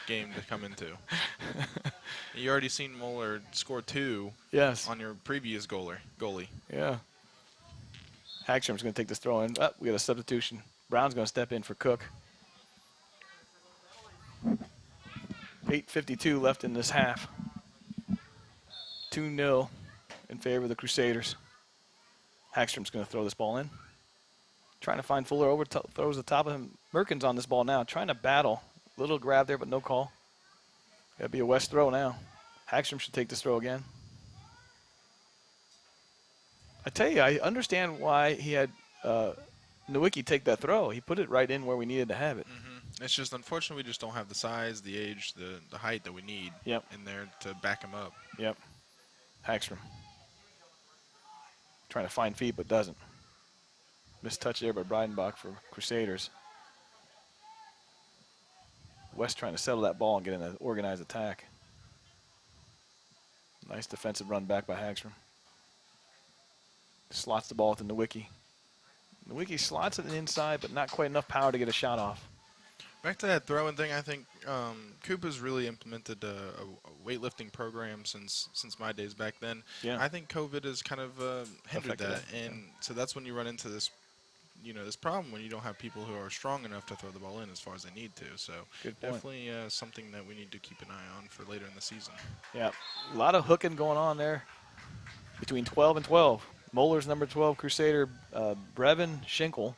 game to come into. You already seen Moeller score 2 yes. on your previous goalie. Yeah. Hagstrom's going to take this throw in. Oh, we got a substitution. Brown's going to step in for Cook. 8:52 left in this half. 2-0 in favor of the Crusaders. Hagstrom's going to throw this ball in. Trying to find Fuller over, throws the top of him. Merkin's on this ball now, trying to battle. Little grab there, but no call. Got to be a West throw now. Hagstrom should take this throw again. I tell you, I understand why he had Nowicki take that throw. He put it right in where we needed to have it. It's just unfortunate we just don't have the size, the age, the height that we need in there to back him up. Yep. Hagstrom. Trying to find feet, but doesn't. Missed touch there by Breidenbach for Crusaders. West trying to settle that ball and get in an organized attack. Nice defensive run back by Hagstrom. Slots the ball to Nowicki. Nowicki slots it inside, but not quite enough power to get a shot off. Back to that throwing thing, I think Coop has really implemented a weightlifting program since my days back then. Yeah. I think COVID has kind of hindered that, and so that's when you run into this, this problem when you don't have people who are strong enough to throw the ball in as far as they need to. So definitely something that we need to keep an eye on for later in the season. Yeah, a lot of hooking going on there between 12 and 12. Moeller's number 12 Crusader, Brevin Schinkel,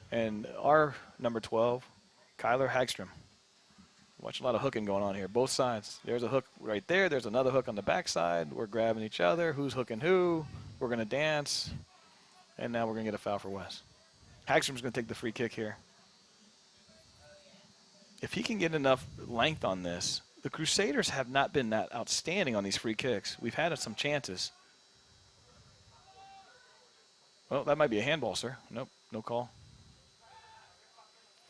and our number 12, Kyler Hagstrom. Watch a lot of hooking going on here, both sides. There's a hook right there. There's another hook on the backside. We're grabbing each other. Who's hooking who? We're going to dance. And now we're going to get a foul for West. Hagstrom's going to take the free kick here. If he can get enough length on this, the Crusaders have not been that outstanding on these free kicks. We've had some chances. Well, that might be a handball, sir. Nope, no call.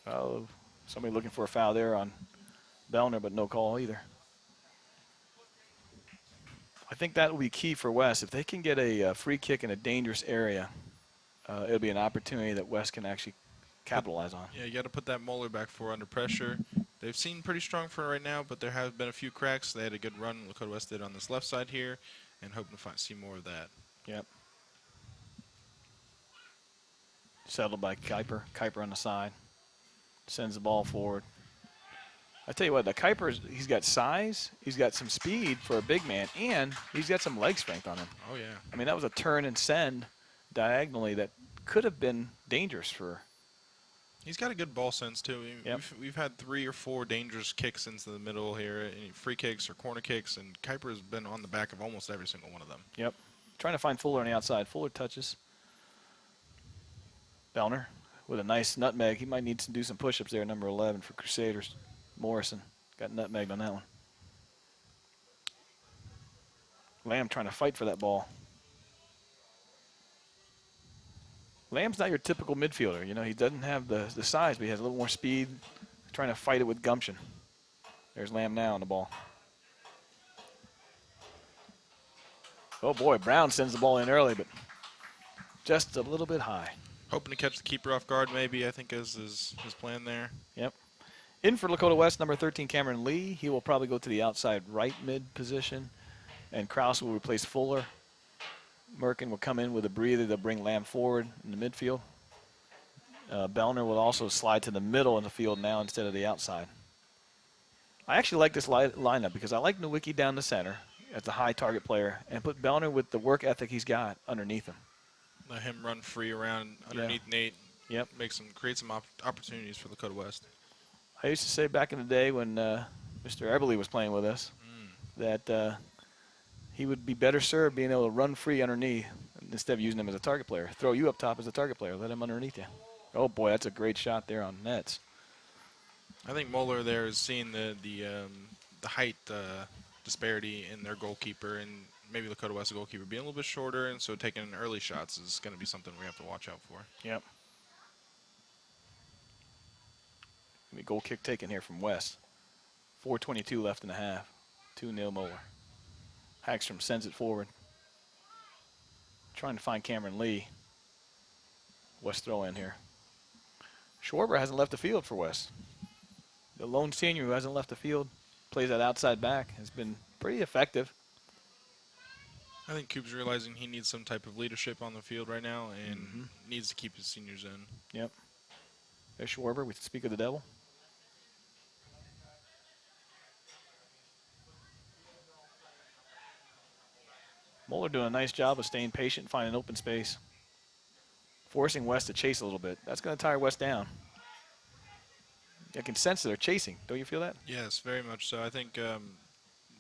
Oh, somebody looking for a foul there on Bellner, but no call either. I think that will be key for West. If they can get a free kick in a dangerous area, it'll be an opportunity that West can actually capitalize on. Yeah, you got to put that Moeller back four under pressure. They've seemed pretty strong for right now, but there have been a few cracks. They had a good run, Lakota West did on this left side here, and hoping to see more of that. Yep. Settled by Kuiper. Kuiper on the side. Sends the ball forward. I tell you what, the Kuiper, he's got size, he's got some speed for a big man, and he's got some leg strength on him. Oh, yeah. I mean, that was a turn and send diagonally that could have been dangerous for. He's got a good ball sense, too. Yep. We've had 3 or 4 dangerous kicks into the middle here, free kicks or corner kicks, and Kuiper has been on the back of almost every single one of them. Yep. Trying to find Fuller on the outside. Fuller touches. Bellner with a nice nutmeg. He might need to do some push-ups there, number 11 for Crusaders. Morrison got nutmegged on that one. Lamb trying to fight for that ball. Lamb's not your typical midfielder. You know, he doesn't have the size, but he has a little more speed. Trying to fight it with gumption. There's Lamb now on the ball. Oh, boy, Brown sends the ball in early, but just a little bit high. Hoping to catch the keeper off guard, maybe, I think is his plan there. Yep. In for Lakota West, number 13, Cameron Lee. He will probably go to the outside right mid position, and Krause will replace Fuller. Merkin will come in with a breather. They'll bring Lamb forward in the midfield. Bellner will also slide to the middle in the field now instead of the outside. I actually like this lineup because I like Nowicki down the center as the high target player and put Bellner with the work ethic he's got underneath him. Let him run free around underneath Nate. Yep. Create some opportunities for Lakota West. I used to say back in the day when Mr. Eberle was playing with us that he would be better served being able to run free underneath instead of using him as a target player. Throw you up top as a target player. Let him underneath you. Oh, boy, that's a great shot there on nets. I think Moeller there is seeing the height disparity in their goalkeeper, and maybe Lakota West goalkeeper being a little bit shorter, and so taking early shots is going to be something we have to watch out for. Yep. Goal kick taken here from West. 4:22 left in the half. 2-0 Moeller. Hagstrom sends it forward. Trying to find Cameron Lee. West throw in here. Schwarber hasn't left the field for West. The lone senior who hasn't left the field, plays that outside back, has been pretty effective. I think Coop's realizing he needs some type of leadership on the field right now and needs to keep his seniors in. Yep. There's Schwarber. We speak of the devil. Moeller doing a nice job of staying patient, finding open space, forcing West to chase a little bit. That's going to tire West down. I can sense that they're chasing. Don't you feel that? Yes, very much so. I think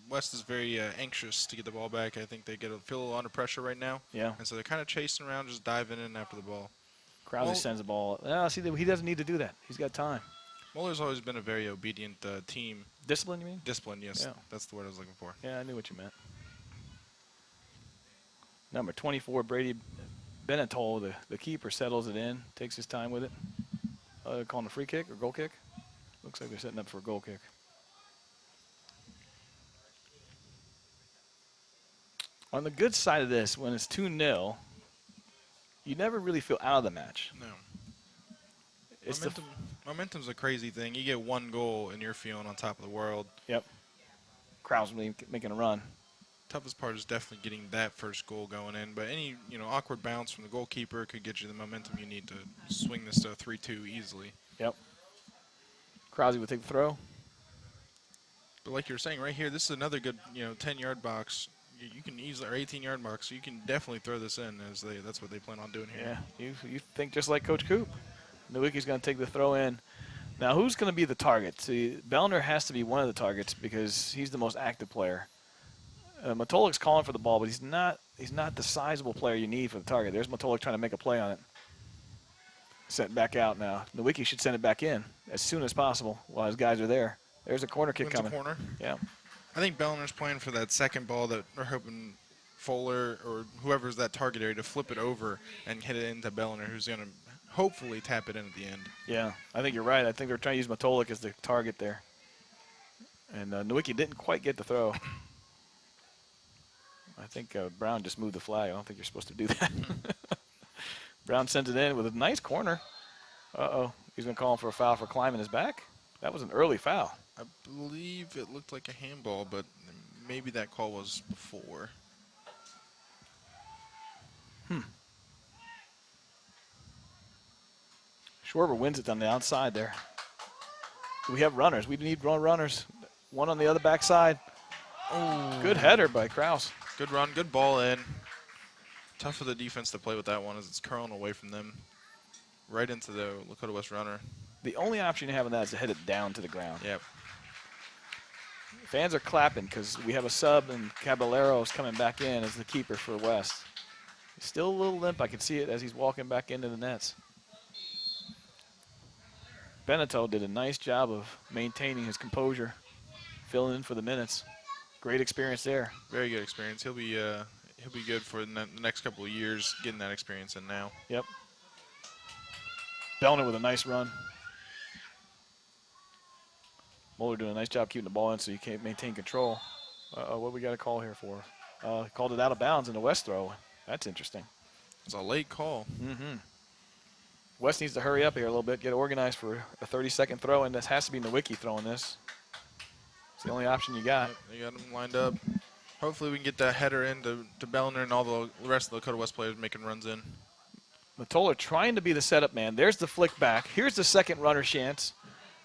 West is very anxious to get the ball back. I think they feel a little under pressure right now. Yeah. And so they're kind of chasing around, just diving in after the ball. Krause sends the ball. See, he doesn't need to do that. He's got time. Moeller's always been a very obedient team. Discipline, you mean? Discipline, yes. Yeah. That's the word I was looking for. Yeah, I knew what you meant. Number 24, Brady Benetol, the keeper, settles it in, takes his time with it. They're calling a free kick or goal kick? Looks like they're setting up for a goal kick. On the good side of this, when it's 2-0, you never really feel out of the match. No. It's Momentum's a crazy thing. You get one goal and you're feeling on top of the world. Yep. Krause making a run. Toughest part is definitely getting that first goal going in. But any awkward bounce from the goalkeeper could get you the momentum you need to swing this to 3-2 easily. Yep. Krause will take the throw. But like you were saying right here, this is another good 10-yard box. You can easily, or 18-yard box. So you can definitely throw this in that's what they plan on doing here. Yeah, you think just like Coach Coop. Nowicki's going to take the throw in. Now, who's going to be the target? See, Bellner has to be one of the targets because he's the most active player. Matolik's calling for the ball, but he's not the sizable player you need for the target. There's Matolik trying to make a play on it. Sent it back out now. Nowicki should send it back in as soon as possible while his guys are there. There's a corner kick Wins coming. a corner. Yeah. I think Bellner's playing for that second ball that they're hoping Fuller or whoever's that target area to flip it over and hit it into Bellner, who's going to hopefully tap it in at the end. Yeah, I think you're right. I think they're trying to use Matolik as the target there. And Nowicki didn't quite get the throw. I think Brown just moved the flag. I don't think you're supposed to do that. Brown sends it in with a nice corner. Uh-oh. He's going to call him for a foul for climbing his back. That was an early foul. I believe it looked like a handball, but maybe that call was before. Schwarber wins it on the outside there. We have runners. We need runners. One on the other backside. Oh, good header by Krause. Good run, good ball in. Tough for the defense to play with that one as it's curling away from them. Right into the Lakota West runner. The only option you have in that is to hit it down to the ground. Yep. Fans are clapping because we have a sub and Caballero's coming back in as the keeper for West. He's still a little limp. I can see it as he's walking back into the nets. Benetol did a nice job of maintaining his composure, filling in for the minutes. Great experience there. Very good experience. He'll be good for the next couple of years, getting that experience in now. Yep. Bellner with a nice run. Moeller doing a nice job keeping the ball in so you can't maintain control. What we got a call here for? Called it out of bounds in the West throw. That's interesting. It's a late call. Mm-hmm. West needs to hurry up here a little bit, get organized for a 30-second throw, and this has to be Nowicki throwing this. It's the only option you got. Yep, they got him lined up. Hopefully we can get that header in to Bellner and all the rest of the Lakota West players making runs in. Matoller trying to be the setup man. There's the flick back. Here's the second runner chance.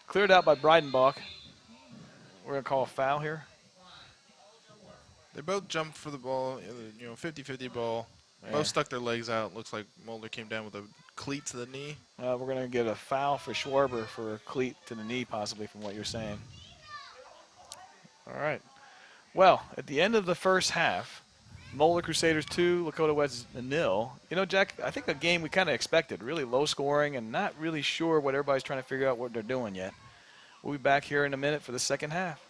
Cleared out by Breidenbach. We're going to call a foul here. They both jumped for the ball, 50-50 ball. Yeah. Both stuck their legs out. Looks like Moeller came down with a cleat to the knee. We're going to get a foul for Schwarber for a cleat to the knee, possibly, from what you're saying. All right. Well, at the end of the first half, Moeller Crusaders 2, Lakota West 0. Jack, I think a game we kind of expected. Really low scoring and not really sure what everybody's trying to figure out what they're doing yet. We'll be back here in a minute for the second half.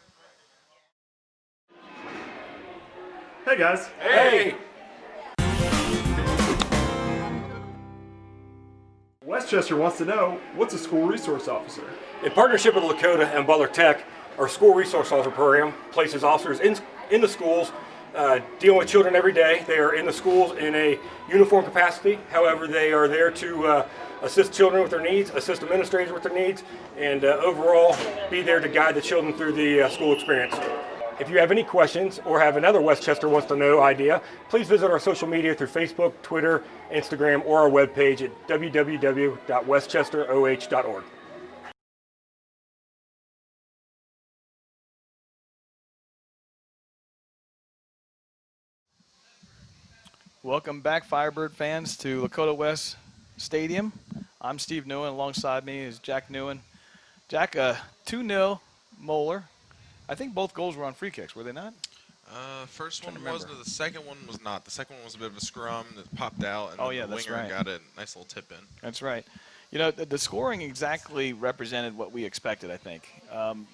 Hey, guys. Hey! Westchester wants to know, what's a school resource officer? In partnership with Lakota and Butler Tech, our school resource officer program places officers in the schools dealing with children every day. They are in the schools in a uniform capacity. However, they are there to assist children with their needs, assist administrators with their needs, and overall be there to guide the children through the school experience. If you have any questions or have another Westchester Wants to Know idea, please visit our social media through Facebook, Twitter, Instagram, or our webpage at www.westchesteroh.org. Welcome back, Firebird fans, to Lakota West Stadium. I'm Steve Newen. Alongside me is Jack Newen. Jack, 2-0 Moeller. I think both goals were on free kicks, were they not? First one remember. was, the second one was not. The second one was a bit of a scrum that popped out, and Oh, then yeah, the that's winger right. got a nice little tip in. That's right. You know, the scoring exactly represented what we expected, I think.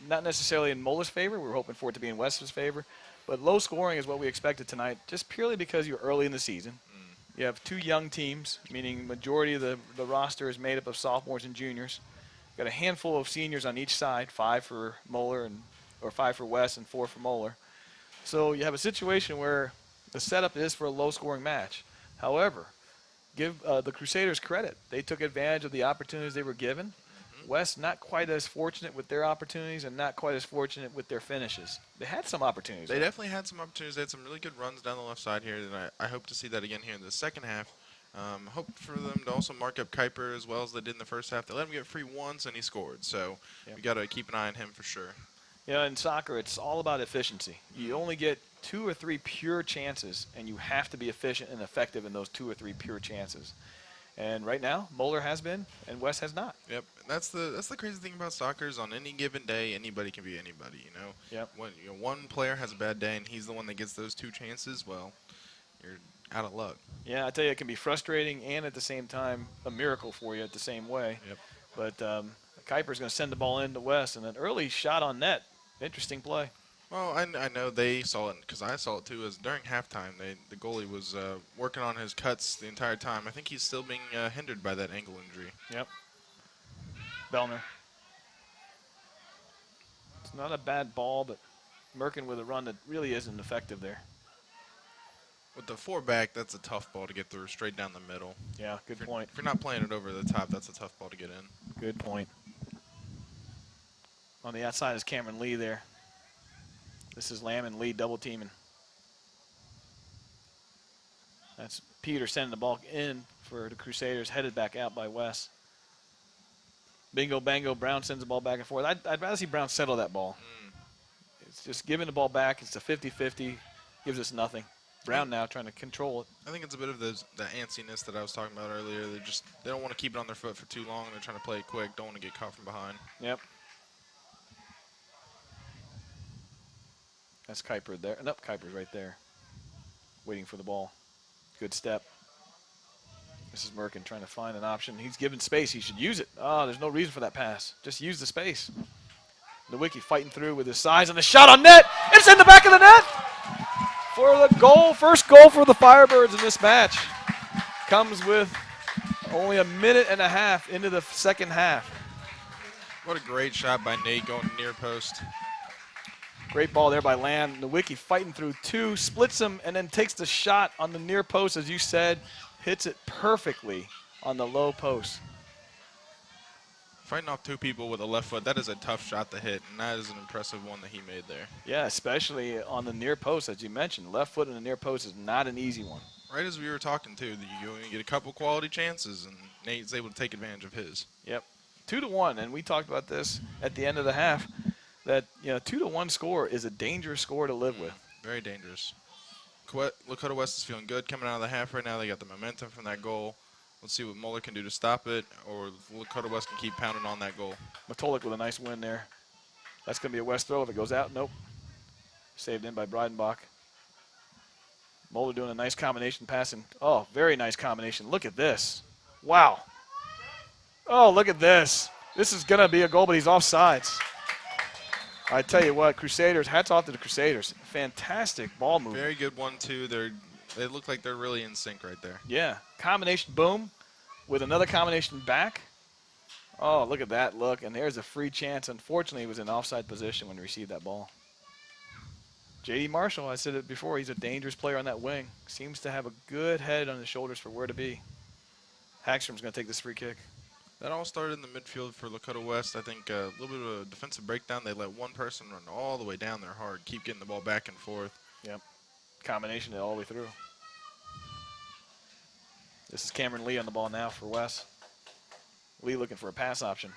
Not necessarily in Moeller's favor. We were hoping for it to be in West's favor. But low scoring is what we expected tonight, just purely because you're early in the season. You have two young teams, meaning majority of the roster is made up of sophomores and juniors. Got a handful of seniors on each side, 5 for Moeller or 5 for West and 4 for Moeller. So you have a situation where the setup is for a low-scoring match. However, give the Crusaders credit. They took advantage of the opportunities they were given. West not quite as fortunate with their opportunities and not quite as fortunate with their finishes. They had some opportunities. They definitely had some opportunities. They had some really good runs down the left side here, and I hope to see that again here in the second half. Hope for them to also mark up Kuiper as well as they did in the first half. They let him get free once, and he scored. So we got to keep an eye on him for sure. Yeah, in soccer, it's all about efficiency. You only get 2 or 3 pure chances, and you have to be efficient and effective in those 2 or 3 pure chances. And right now, Moeller has been, and West has not. Yep, that's the crazy thing about soccer is on any given day, anybody can be anybody. You know. Yep. When one player has a bad day and he's the one that gets those 2 chances, well, you're out of luck. Yeah, I tell you, it can be frustrating and at the same time a miracle for you at the same way. Yep. But Kuiper's going to send the ball into West, and an early shot on net. Interesting play. Well, I know they saw it because I saw it too. As during halftime, the goalie was working on his cuts the entire time. I think he's still being hindered by that ankle injury. Yep. Bellner. It's not a bad ball, but Merkin with a run that really isn't effective there. With the 4 back, that's a tough ball to get through straight down the middle. Yeah, good point. If you're not playing it over the top, that's a tough ball to get in. Good point. On the outside is Cameron Lee there. This is Lamb and Lee double teaming. That's Peter sending the ball in for the Crusaders, headed back out by West. Bingo, bango, Brown sends the ball back and forth. I'd rather see Brown settle that ball. It's just giving the ball back. It's a 50-50, gives us nothing. Brown now trying to control it. I think it's a bit of the antsiness that I was talking about earlier. They don't want to keep it on their foot for too long. They're trying to play it quick. Don't want to get caught from behind. Yep. That's Kuiper there. Nope, Kuiper's right there, waiting for the ball. Good step. This is Merkin trying to find an option. He's given space. He should use it. Oh, there's no reason for that pass. Just use the space. Nowicki fighting through with his size, and the shot on net. It's in the back of the net for the goal. First goal for the Firebirds in this match. Comes with only a minute and a half into the second half. What a great shot by Nate going near post. Great ball there by Lamb. Nowicki fighting through 2, splits him, and then takes the shot on the near post, as you said. Hits it perfectly on the low post. Fighting off 2 people with a left foot, that is a tough shot to hit, and that is an impressive one that he made there. Yeah, especially on the near post, as you mentioned. Left foot in the near post is not an easy one. Right as we were talking to, you only get a couple quality chances, and Nate's able to take advantage of his. Yep. 2-1, and we talked about this at the end of the half, that 2-1 score is a dangerous score to live with. Very dangerous. Lakota West is feeling good coming out of the half right now. They got the momentum from that goal. Let's see what Moeller can do to stop it, or Lakota West can keep pounding on that goal. Matolik with a nice win there. That's going to be a West throw if it goes out. Nope. Saved in by Breidenbach. Moeller doing a nice combination passing. Oh, very nice combination. Look at this. Wow. Oh, look at this. This is going to be a goal, but he's offsides. I tell you what, Crusaders, hats off to the Crusaders. Fantastic ball movement. Very good 1-2. They look like they're really in sync right there. Yeah. Combination boom with another combination back. Oh, look at that look. And there's a free chance. Unfortunately, he was in offside position when he received that ball. J.D. Marshall, I said it before, he's a dangerous player on that wing. Seems to have a good head on his shoulders for where to be. Hagstrom's going to take this free kick. That all started in the midfield for Lakota West. I think a little bit of a defensive breakdown. They let one person run all the way down there hard, keep getting the ball back and forth. Yep. Combination all the way through. This is Cameron Lee on the ball now for West. Lee looking for a pass option.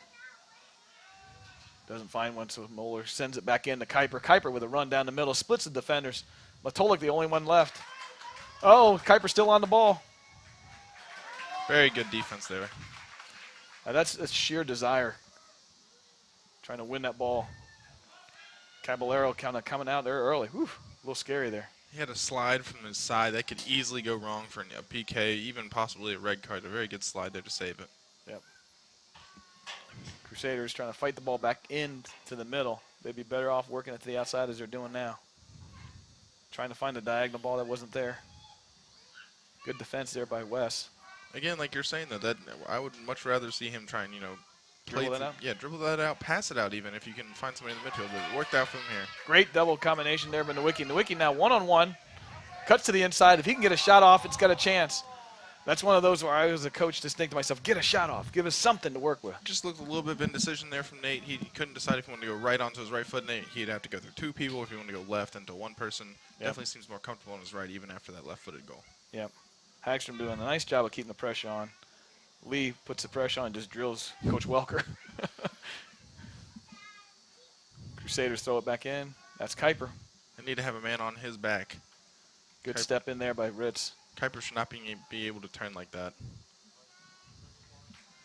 Doesn't find one, so Moeller sends it back in to Kuiper. Kuiper with a run down the middle, splits the defenders. Matolik the only one left. Oh, Kuiper still on the ball. Very good defense there. That's sheer desire. Trying to win that ball. Caballero kind of coming out there early. Whew, a little scary there. He had a slide from his side. That could easily go wrong for a PK, even possibly a red card. A very good slide there to save it. Yep. Crusaders trying to fight the ball back into the middle. They'd be better off working it to the outside as they're doing now. Trying to find a diagonal ball that wasn't there. Good defense there by Wes. Again, like you're saying, though, that I would much rather see him try and, Dribble that out? Yeah, dribble that out, pass it out even if you can find somebody in the midfield. But it worked out from here. Great double combination there by Nowicki. Nowicki now one-on-one. Cuts to the inside. If he can get a shot off, it's got a chance. That's one of those where I was a coach just think to myself, get a shot off. Give us something to work with. Just looked a little bit of indecision there from Nate. He couldn't decide if he wanted to go right onto his right foot. Nate, he'd have to go through two people. If he wanted to go left into one person, definitely seems more comfortable on his right even after that left-footed goal. Yep. Hagstrom doing a nice job of keeping the pressure on. Lee puts the pressure on and just drills Coach Welker. Crusaders throw it back in. That's Kuiper. They need to have a man on his back. Good step in there by Ritz. Kuiper should not be able to turn like that.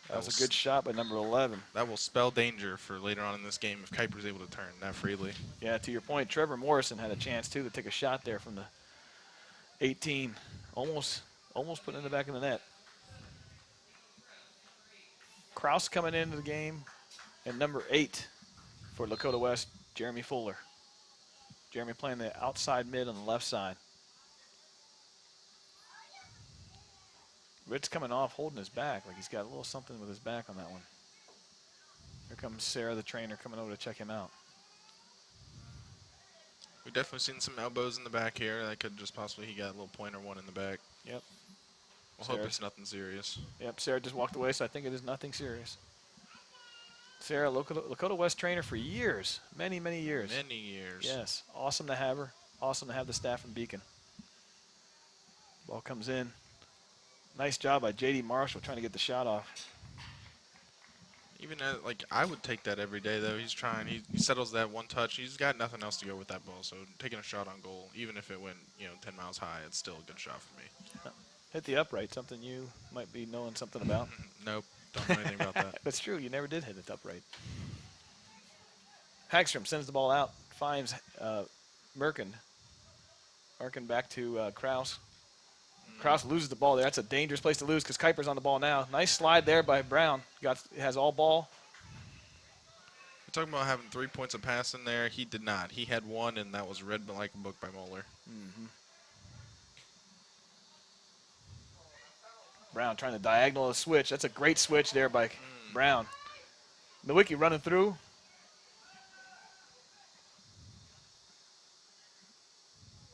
That was a good shot by number 11. That will spell danger for later on in this game if Kuiper's able to turn that freely. Yeah, to your point, Trevor Morrison had a chance, too, to take a shot there from the 18. Almost put it in the back of the net. Kraus coming into the game. And number 8 for Lakota West, Jeremy Fuller. Jeremy playing the outside mid on the left side. Ritz coming off, holding his back. Like he's got a little something with his back on that one. Here comes Sarah, the trainer, coming over to check him out. We've definitely seen some elbows in the back here. That could just possibly, he got a little pointer one in the back. Yep. We'll hope it's nothing serious. Yep, Sarah just walked away, so I think it is nothing serious. Sarah, Lakota West trainer for years, many, many years. Many years. Yes, awesome to have her. Awesome to have the staff in Beacon. Ball comes in. Nice job by J.D. Marshall trying to get the shot off. Even like I would take that every day though. He's trying. He settles that one touch. He's got nothing else to go with that ball. So taking a shot on goal, even if it went 10 miles high, it's still a good shot for me. Hit the upright, something you might be knowing something about. Nope, don't know anything about that. That's true. You never did hit it upright. Hagstrom sends the ball out, finds Merkin. Merkin back to Kraus. Kraus loses the ball there. That's a dangerous place to lose because Kuiper's on the ball now. Nice slide there by Brown. Has all ball. We're talking about having 3 points of pass in there. He did not. He had one, and that was read like a book by Moeller. Mm-hmm. Brown trying to diagonal a switch. That's a great switch there by Brown. Nowicki running through.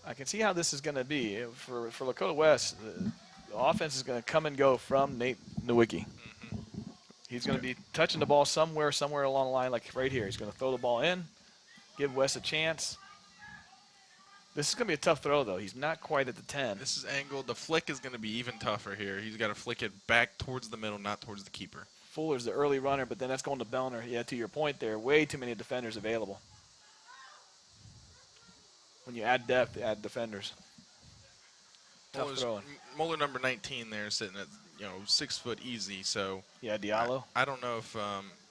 I can see how this is going to be. For Lakota West, the offense is going to come and go from Nate Nowicki. He's going to be touching the ball somewhere along the line, like right here. He's going to throw the ball in, give West a chance. This is going to be a tough throw, though. He's not quite at the 10. This is angled. The flick is going to be even tougher here. He's got to flick it back towards the middle, not towards the keeper. Fuller's the early runner, but then that's going to Bellner. Yeah, to your point there, way too many defenders available. When you add depth, add defenders. Tough throwing. Moeller number 19 there, sitting at 6 foot easy. So yeah, Diallo. I don't know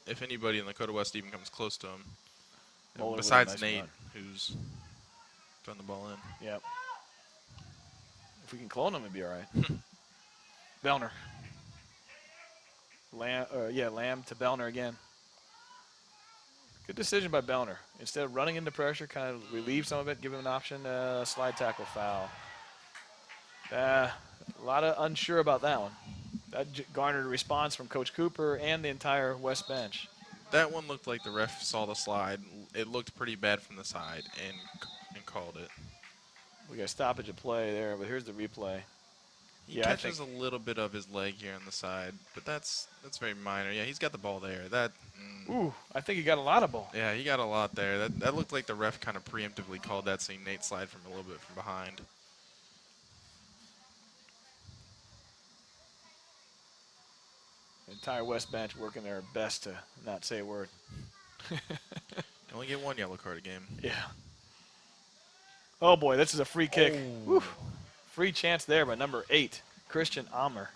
if anybody in Lakota West even comes close to him, besides nice Nate, who's throwing the ball in. Yep. If we can clone him, it'd be all right. Bellner. Lamb to Bellner again. Good decision by Bellner. Instead of running into pressure, kind of relieve some of it, give him an option, slide tackle foul. A lot of unsure about that one. That garnered a response from Coach Cooper and the entire West bench. That one looked like the ref saw the slide. It looked pretty bad from the side and called it. We got a stoppage of play there, but here's the replay. He Yeah, I catches think. a little bit of his leg here on the side, but that's very minor. Yeah, he's got the ball there. Ooh, I think he got a lot of ball. Yeah, he got a lot there. That looked like the ref kind of preemptively called that, seeing Nate slide from a little bit from behind. The entire West bench working their best to not say a word. You only get one yellow card a game. Yeah. Oh boy, this is a free kick. Oh. Woo. Free chance there by number 8, Christian Ammer,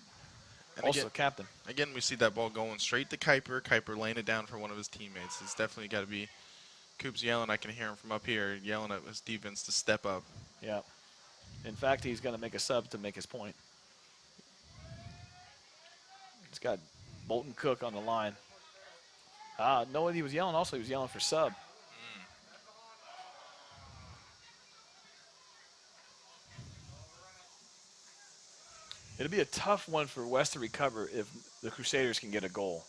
And also captain. Again, we see that ball going straight to Kuiper. Kuiper laying it down for one of his teammates. It's definitely got to be Coop's yelling. I can hear him from up here yelling at his defense to step up. Yeah. In fact, he's going to make a sub to make his point. He's got Bolton Cook on the line. No, he was yelling. Also, he was yelling for sub. It'll be a tough one for West to recover if the Crusaders can get a goal.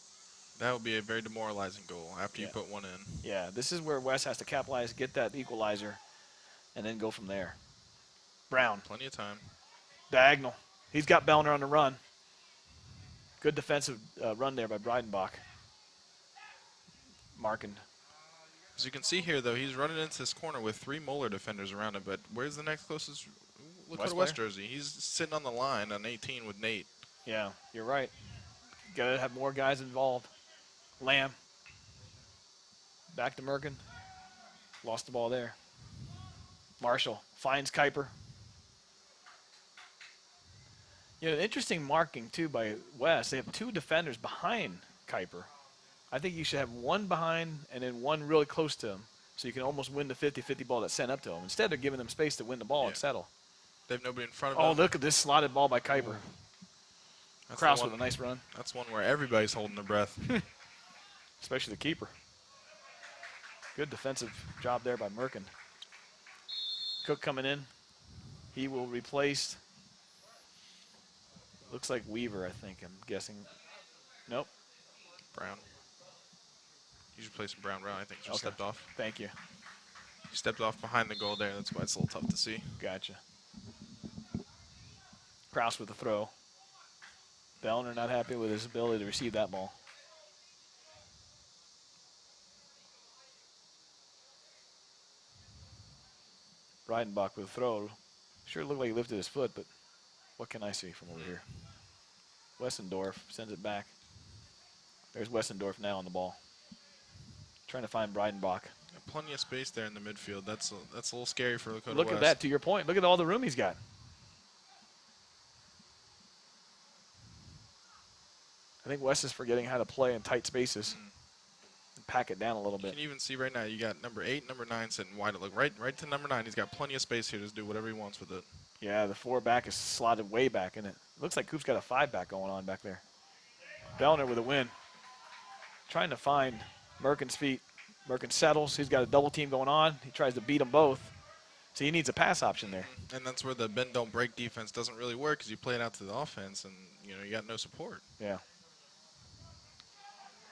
That would be a very demoralizing goal after you Yeah. put one in. Yeah, this is where West has to capitalize, get that equalizer, and then go from there. Brown, Plenty of time. diagonal. He's got Bellner on the run. Good defensive run there by Breidenbach. Marking. As you can see here, though, he's running into this corner with 3 Moeller defenders around him, but where's the next closest Lakota West jersey? He's sitting on the line on 18 with Nate. Yeah, you're right. Got to have more guys involved. Lamb. Back to Merkin. Lost the ball there. Marshall finds Kuiper. You know, interesting marking, too, by West. They have 2 defenders behind Kuiper. I think you should have one behind and then one really close to him so you can almost win the 50-50 ball that's sent up to him. Instead, they're giving them space to win the ball and settle. They have nobody in front of him. Oh, look at this slotted ball by Kuiper. That's Kraus the with a nice run. That's one where everybody's holding their breath. Especially the keeper. Good defensive job there by Merkin. Cook coming in. He will replace, looks like Weaver, I think, I'm guessing. Nope. Brown. He's replacing Brown. I think just Okay. stepped off. Thank you. He stepped off behind the goal there. That's why it's a little tough to see. Gotcha. Kraus with the throw. Bellner not happy with his ability to receive that ball. Breidenbach with a throw. Sure looked like he lifted his foot, but what can I see from over here? Wessendorf sends it back. There's Wessendorf now on the ball. Trying to find Breidenbach. Plenty of space there in the midfield. That's a little scary for Lakota Look West. at that, to your point. Look at all the room he's got. I think West is forgetting how to play in tight spaces. And pack it down a little You bit. can even see right now you got number 8, number 9 sitting wide. Look right to number 9. He's got plenty of space here to do whatever he wants with it. Yeah, the 4 back is slotted way back in it. Looks like Coop's got a 5 back going on back there. Bellner with a win. Trying to find Merkin's feet. Merkin settles. He's got a double team going on. He tries to beat them both. So he needs a pass option there. And that's where the bend don't break defense doesn't really work, because you play it out to the offense and you got no support. Yeah.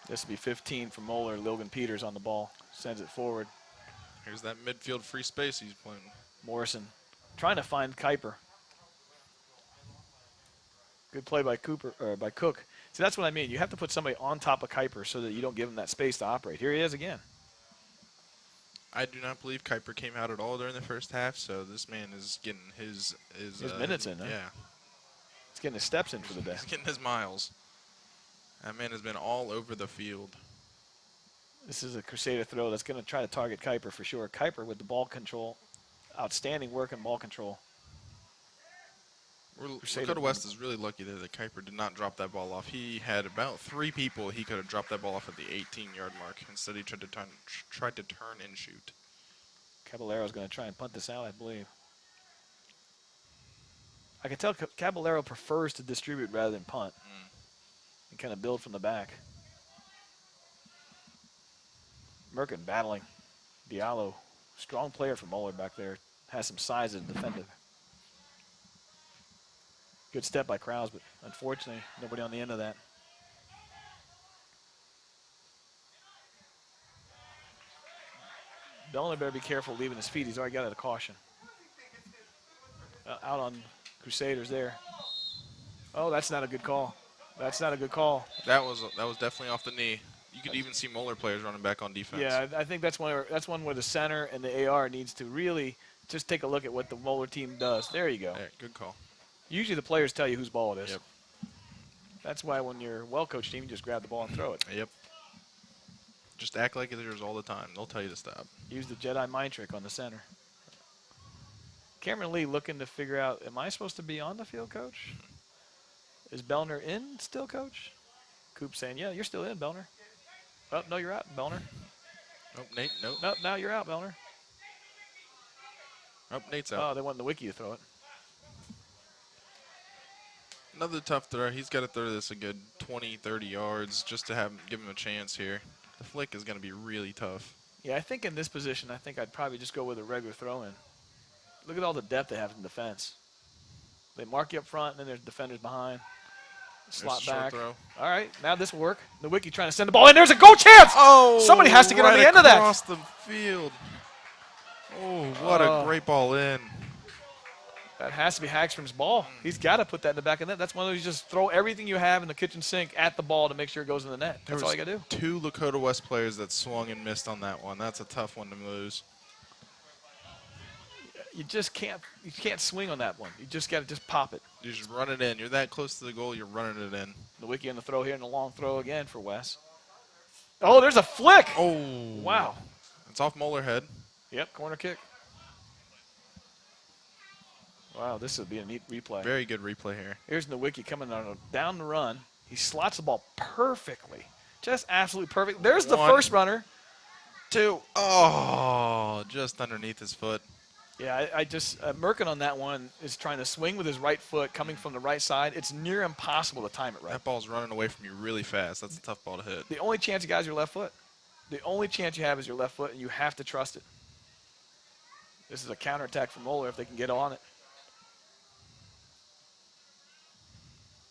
This will be 15 for Moeller. Logan Peters on the ball. Sends it forward. Here's that midfield free space he's playing. Morrison trying to find Kuiper. Good play by Cook. See, that's what I mean. You have to put somebody on top of Kuiper so that you don't give him that space to operate. Here he is again. I do not believe Kuiper came out at all during the first half, so this man is getting his minutes in, huh? Yeah. He's getting his steps in for the day. He's getting his miles. That man has been all over the field. This is a Crusader throw that's going to try to target Kuiper for sure. Kuiper with the ball control. Outstanding work in ball control. Lakota West is really lucky there that Kuiper did not drop that ball off. He had about 3 people he could have dropped that ball off at the 18-yard mark. Instead, he tried to turn and shoot. Caballero's going to try and punt this out, I believe. I can tell Caballero prefers to distribute rather than punt and kind of build from the back. Merkin battling. Diallo, strong player for Moeller back there. Has some size as a defender. Good step by Krause, but unfortunately, nobody on the end of that. Bellner better be careful leaving his feet. He's already got it a caution. Out on Crusaders there. Oh, that's not a good call. That's not a good call. That was definitely off the knee. You could even see Moeller players running back on defense. Yeah, I think that's one where the center and the AR needs to really just take a look at what the Moeller team does. There you go. Yeah, good call. Usually the players tell you whose ball it is. Yep. That's why when you're a well-coached team, you just grab the ball and throw it. Yep. Just act like it's yours all the time. They'll tell you to stop. Use the Jedi mind trick on the center. Cameron Lee looking to figure out, am I supposed to be on the field, Coach? Is Bellner in still, Coach? Coop saying, yeah, you're still in, Bellner. Oh, no, you're out, Bellner. Oh, Nate, nope. Nope, now you're out, Bellner. Oh, Nate's out. Oh, they want the wiki to throw it. Another tough throw. He's got to throw this a good 20, 30 yards just to give him a chance here. The flick is going to be really tough. Yeah, I think in this position, I think I'd probably just go with a regular throw-in. Look at all the depth they have in defense. They mark you up front, and then there's defenders behind. Slot back. Throw. All right, now this will work. The wiki trying to send the ball in. There's a goal chance. Oh, somebody has to get on right the end of that. Across the field. Oh, what a great ball in. That has to be Hagstrom's ball. He's got to put that in the back of the net. That's one of those you just throw everything you have in the kitchen sink at the ball to make sure it goes in the net. That's all you got to do. Two Lakota West players that swung and missed on that one. That's a tough one to lose. You just can't swing on that one. You just got to just pop it. You just run it in. You're that close to the goal, you're running it in. The wiki on the throw here and the long throw again for Wes. Oh, there's a flick. Oh. Wow. It's off Moeller head. Yep, corner kick. Wow, this would be a neat replay. Very good replay here. Here's Nowicki coming down the run. He slots the ball perfectly. Just absolutely perfect. There's the first runner. Two. Oh, just underneath his foot. Yeah, I just Merkin on that one is trying to swing with his right foot coming from the right side. It's near impossible to time it right. That ball's running away from you really fast. That's a tough ball to hit. The only chance you got is your left foot. The only chance you have is your left foot, and you have to trust it. This is a counterattack from Moeller if they can get on it.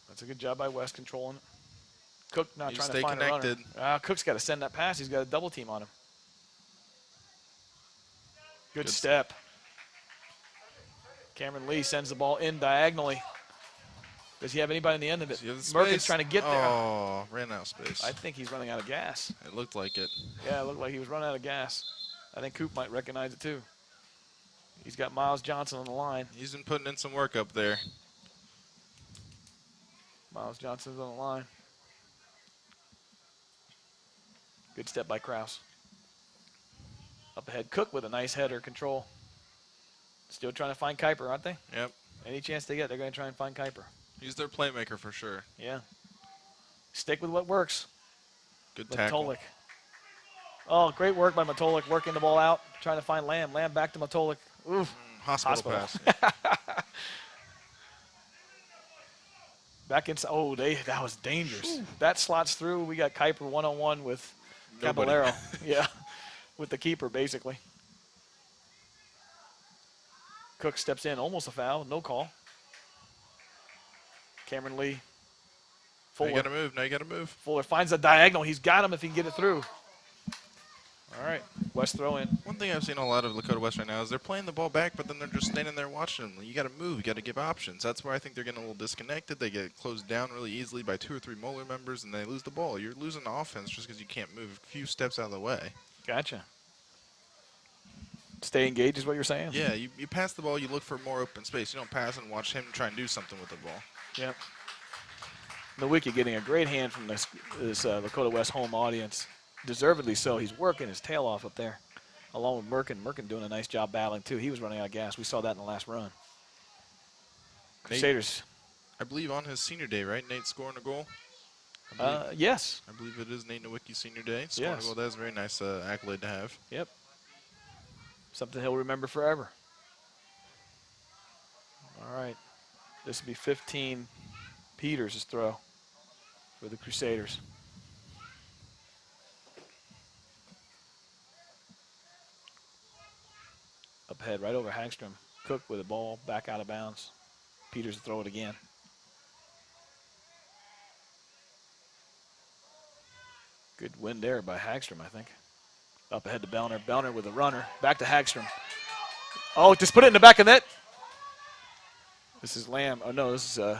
That's a good job by West controlling it. Cook not trying to find connected. a runner. Cook's got to send that pass. He's got a double team on him. Good step. Cameron Lee sends the ball in diagonally. Does he have anybody in the end of it? Merkin's trying to get there. Oh, ran out of space. I think he's running out of gas. It looked like it. Yeah, it looked like he was running out of gas. I think Coop might recognize it too. He's got Miles Johnson on the line. He's been putting in some work up there. Miles Johnson's on the line. Good step by Kraus. Up ahead, Cook with a nice header control. Still trying to find Kuiper, aren't they? Yep. Any chance they get, they're going to try and find Kuiper. He's their playmaker for sure. Yeah. Stick with what works. Good tackle. Matolik. Oh, great work by Matolik, working the ball out, trying to find Lamb. Lamb back to Matolik. Oof. Hospital pass. Back inside. Oh, that was dangerous. Ooh. That slots through. We got Kuiper one-on-one with Caballero. Yeah, with the keeper, basically. Cook steps in, almost a foul, no call. Cameron Lee. Fuller. Now you got to move. Now you got to move. Fuller finds a diagonal. He's got him if he can get it through. All right, West throw in. One thing I've seen a lot of Lakota West right now is they're playing the ball back, but then they're just standing there watching them. You got to move. You got to give options. That's where I think they're getting a little disconnected. They get closed down really easily by 2 or 3 Moeller members, and they lose the ball. You're losing the offense just because you can't move a few steps out of the way. Gotcha. Stay engaged is what you're saying? Yeah, you pass the ball, you look for more open space. You don't pass and watch him try and do something with the ball. Yep. Nowicki getting a great hand from this Lakota West home audience. Deservedly so. He's working his tail off up there, along with Merkin. Merkin doing a nice job battling, too. He was running out of gas. We saw that in the last run. Crusaders. I believe on his senior day, right? Nate scoring a goal? Yes. I believe it is Nate Nowicki's senior day. Scoring a goal. That's a very nice accolade to have. Yep. Something he'll remember forever. All right. This will be 15 Peters' throw for the Crusaders. Up ahead, right over Hagstrom. Cook with the ball, back out of bounds. Peters will throw it again. Good win there by Hagstrom, I think. Up ahead to Bellner. Bellner with a runner. Back to Hagstrom. Oh, just put it in the back of net. This is Lamb. Oh, no, this is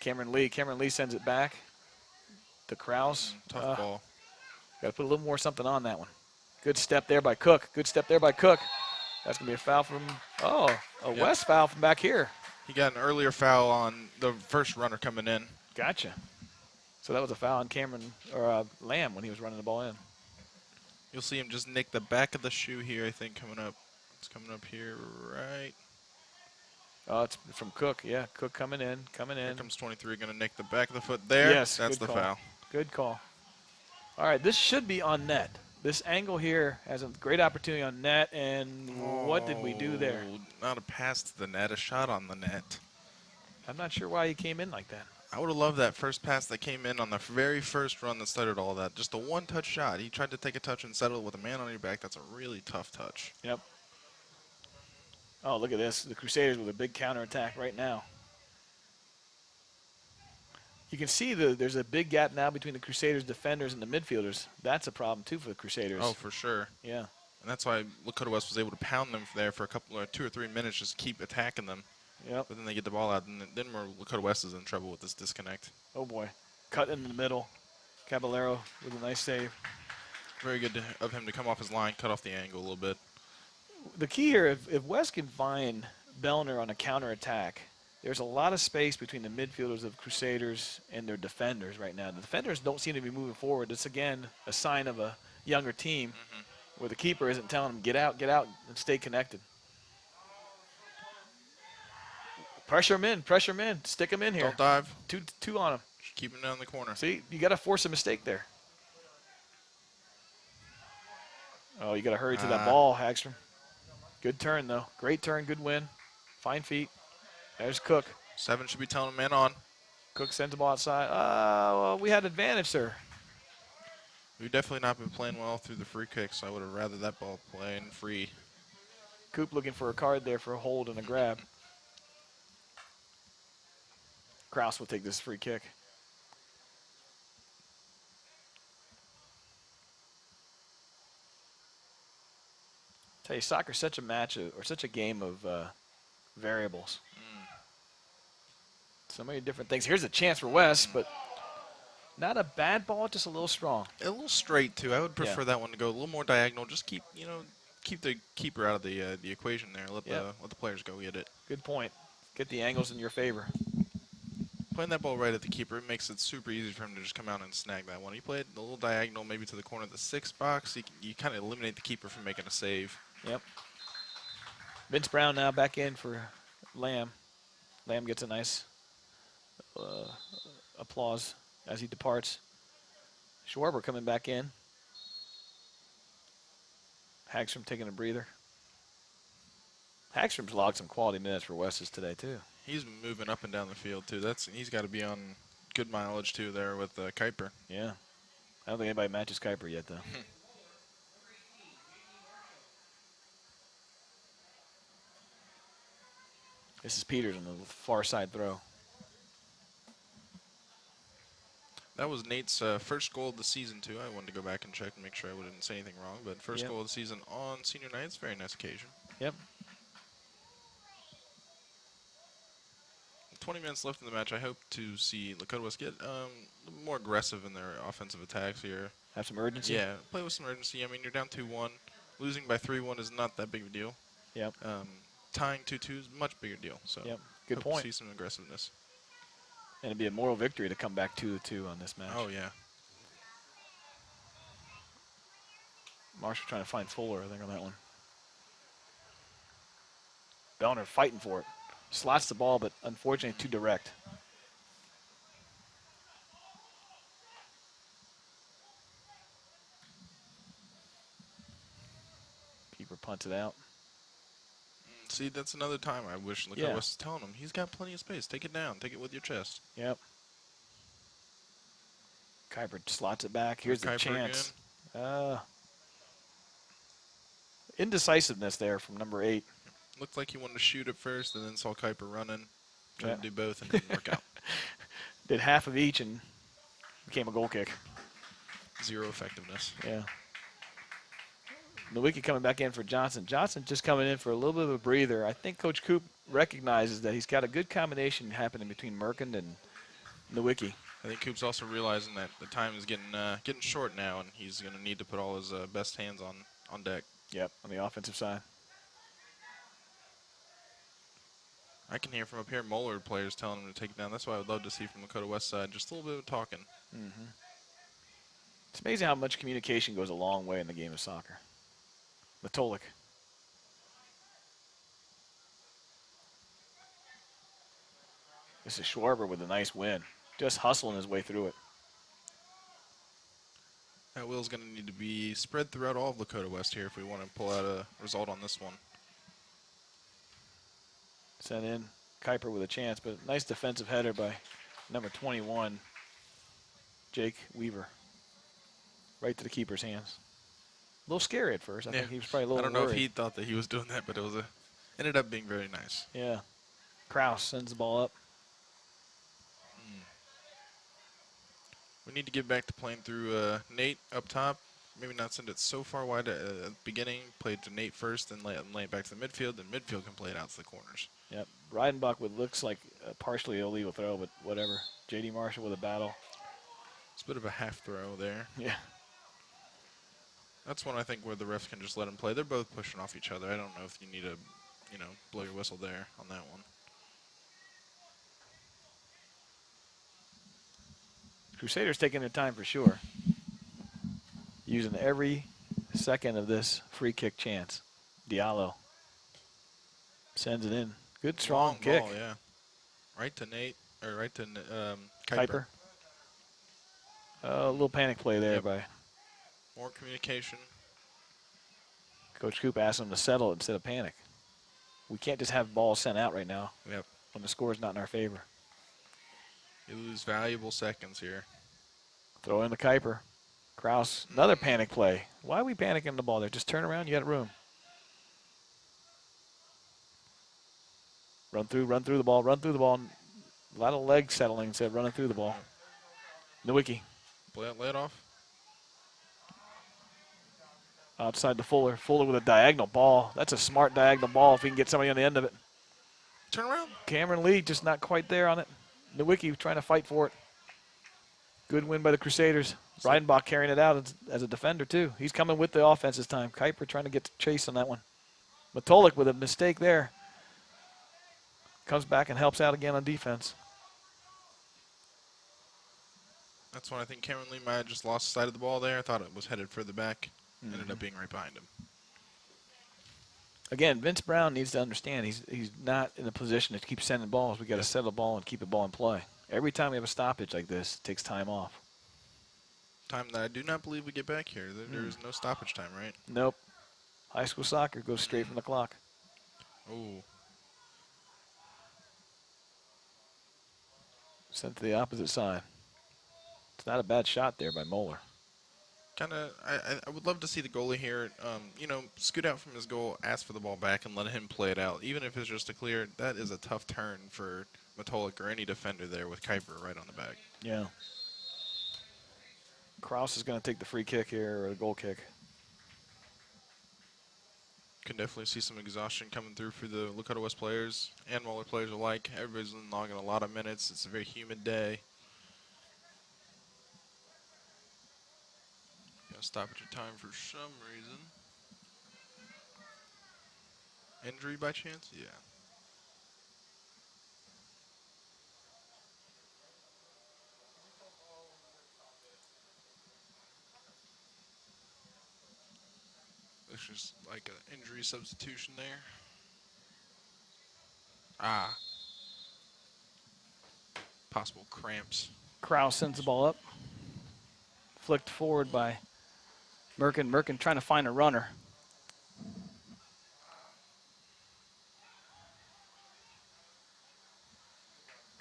Cameron Lee sends it back. To Kraus. Tough ball. Got to put a little more something on that one. Good step there by Cook. Good step there by Cook. That's going to be a foul from, West foul from back here. He got an earlier foul on the first runner coming in. Gotcha. So that was a foul on Cameron, or Lamb when he was running the ball in. You'll see him just nick the back of the shoe here, I think, coming up. It's coming up here, right? Oh, it's from Cook. Yeah, Cook coming in. Here comes 23, going to nick the back of the foot there. Yes, that's good the call. foul. Good call. All right, this should be on net. This angle here has a great opportunity on net, and what did we do there? Not a pass to the net, a shot on the net. I'm not sure why he came in like that. I would have loved that first pass that came in on the very first run that started all that. Just a one-touch shot. He tried to take a touch and settle it with a man on your back. That's a really tough touch. Yep. Oh, look at this. The Crusaders with a big counterattack right now. You can see there's a big gap now between the Crusaders defenders and the midfielders. That's a problem, too, for the Crusaders. Oh, for sure. Yeah. And that's why Lakota West was able to pound them there for a couple of 2 or 3 minutes, just keep attacking them. Yep. But then they get the ball out, and then Lakota West is in trouble with this disconnect. Oh, boy. Cut in the middle. Caballero with a nice save. Very good of him to come off his line, cut off the angle a little bit. The key here, if West can find Bellner on a counterattack, there's a lot of space between the midfielders of Crusaders and their defenders right now. The defenders don't seem to be moving forward. It's, again, a sign of a younger team where the keeper isn't telling them, get out, and stay connected. Pressure him in, stick him in here. Don't dive. Two on him. Just keep him down in the corner. See, you got to force a mistake there. Oh, you got to hurry to that ball, Hagstrom. Good turn, though. Great turn, good win. Fine feet. There's Cook. 7 should be telling him man on. Cook sends the ball outside. Well, we had advantage, sir. We've definitely not been playing well through the free kicks. I would have rather that ball playing free. Coop looking for a card there for a hold and a grab. Kraus will take this free kick. Tell you, soccer's such a match or such a game of variables. So many different things. Here's a chance for West, but not a bad ball, just a little strong. A little straight too. I would prefer that one to go a little more diagonal. Just keep the keeper out of the equation there. Let the players go get it. Good point. Get the angles in your favor. Playing that ball right at the keeper, it makes it super easy for him to just come out and snag that one. You play it a little diagonal, maybe to the corner of the 6 box. You kind of eliminate the keeper from making a save. Yep. Vince Brown now back in for Lamb. Lamb gets a nice applause as he departs. Schwarber coming back in. Hagstrom taking a breather. Hagstrom's logged some quality minutes for Wes's today, too. He's been moving up and down the field, too. He's got to be on good mileage, too, there with Kuiper. Yeah. I don't think anybody matches Kuiper yet, though. This is Peters on the far side throw. That was Nate's first goal of the season, too. I wanted to go back and check and make sure I didn't say anything wrong. But first goal of the season on senior night. It's a very nice occasion. Yep. 20 minutes left in the match. I hope to see Lakota West get more aggressive in their offensive attacks here. Have some urgency? Yeah, play with some urgency. I mean, you're down 2-1. Losing by 3-1 is not that big of a deal. Yep. Tying 2-2 is a much bigger deal. So yep. Good hope point. to see some aggressiveness. And it'd be a moral victory to come back 2-2 on this match. Oh, yeah. Marshall trying to find Fuller, I think, on that one. Bellner fighting for it. Slots the ball, but unfortunately too direct. Keeper punts it out. See, that's another time I wish Lakota West was telling him. He's got plenty of space. Take it down. Take it with your chest. Yep. Kuiper slots it back. Here's the chance. Indecisiveness there from number 8. Looked like he wanted to shoot at first and then saw Kuiper running. Tried to do both and didn't work out. Did half of each and became a goal kick. 0 effectiveness. Yeah. Nowicki coming back in for Johnson. Johnson just coming in for a little bit of a breather. I think Coach Coop recognizes that he's got a good combination happening between Merkin Nowicki. I think Coop's also realizing that the time is getting short now, and he's going to need to put all his best hands on deck. Yep, on the offensive side. I can hear from up here Moeller players telling him to take it down. That's what I would love to see from the Lakota West side. Just a little bit of talking. It's amazing how much communication goes a long way in the game of soccer. Matolik. This is Schwarber with a nice win. Just hustling his way through it. That wheel's going to need to be spread throughout all of Lakota West here if we want to pull out a result on this one. Sent in. Kuiper with a chance, but nice defensive header by number 21, Jake Weaver. Right to the keeper's hands. A little scary at first. I think he was probably a little I don't know worried. if he thought that he was doing that, but it was ended up being very nice. Yeah. Kraus sends the ball up. We need to get back to playing through Nate up top. Maybe not send it so far wide at the beginning. Play it to Nate first, then lay it back to the midfield. Then midfield can play it out to the corners. Yep. Reidenbach with looks like a partially illegal throw, but whatever. J.D. Marshall with a battle. It's a bit of a half throw there. Yeah. That's one I think where the refs can just let them play. They're both pushing off each other. I don't know if you need to, blow your whistle there on that one. Crusaders taking their time for sure. Using every second of this free kick chance. Diallo sends it in. Good strong Long kick. ball, yeah. Right to Nate, or right to Kuiper. A little panic play there Yep. by More communication. Coach Coop asked him to settle instead of panic. We can't just have balls sent out right now Yep. when the score is not in our favor. You lose valuable seconds here. Throw in the Kuiper. Kraus, another panic play. Why are we panicking the ball there? Just turn around, you got room. Run through the ball, run through the ball. A lot of leg settling instead of running through the ball. Nowicki. Lay it off. Outside to Fuller. Fuller with a diagonal ball. That's a smart diagonal ball if he can get somebody on the end of it. Turn around. Cameron Lee just not quite there on it. Nowicki trying to fight for it. Good win by the Crusaders. Reidenbach carrying it out as a defender, too. He's coming with the offense this time. Kuiper trying to get to chase on that one. Matolik with a mistake there. Comes back and helps out again on defense. That's when I think Cameron Lee might have just lost sight of the ball there. I thought it was headed further back. Ended up being right behind him. Again, Vince Brown needs to understand he's not in a position to keep sending balls. We got to settle the ball and keep the ball in play. Every time we have a stoppage like this, it takes time off. Time that I do not believe we get back here. There is no stoppage time, right? Nope. High school soccer goes straight from the clock. Oh. Sent to the opposite side. It's not a bad shot there by Moeller. I would love to see the goalie here, scoot out from his goal, ask for the ball back, and let him play it out. Even if it's just a clear, that is a tough turn for Matolik or any defender there with Kuiper right on the back. Yeah. Kraus is going to take the free kick here, or the goal kick. Can definitely see some exhaustion coming through for the Lakota West players and Moeller players alike. Everybody's logging a lot of minutes. It's a very humid day. Got to stop at your time for some reason. Injury by chance? Yeah. It's just like an injury substitution there. Ah. Possible cramps. Kraus sends the ball up. Flicked forward by Merkin. Merkin trying to find a runner.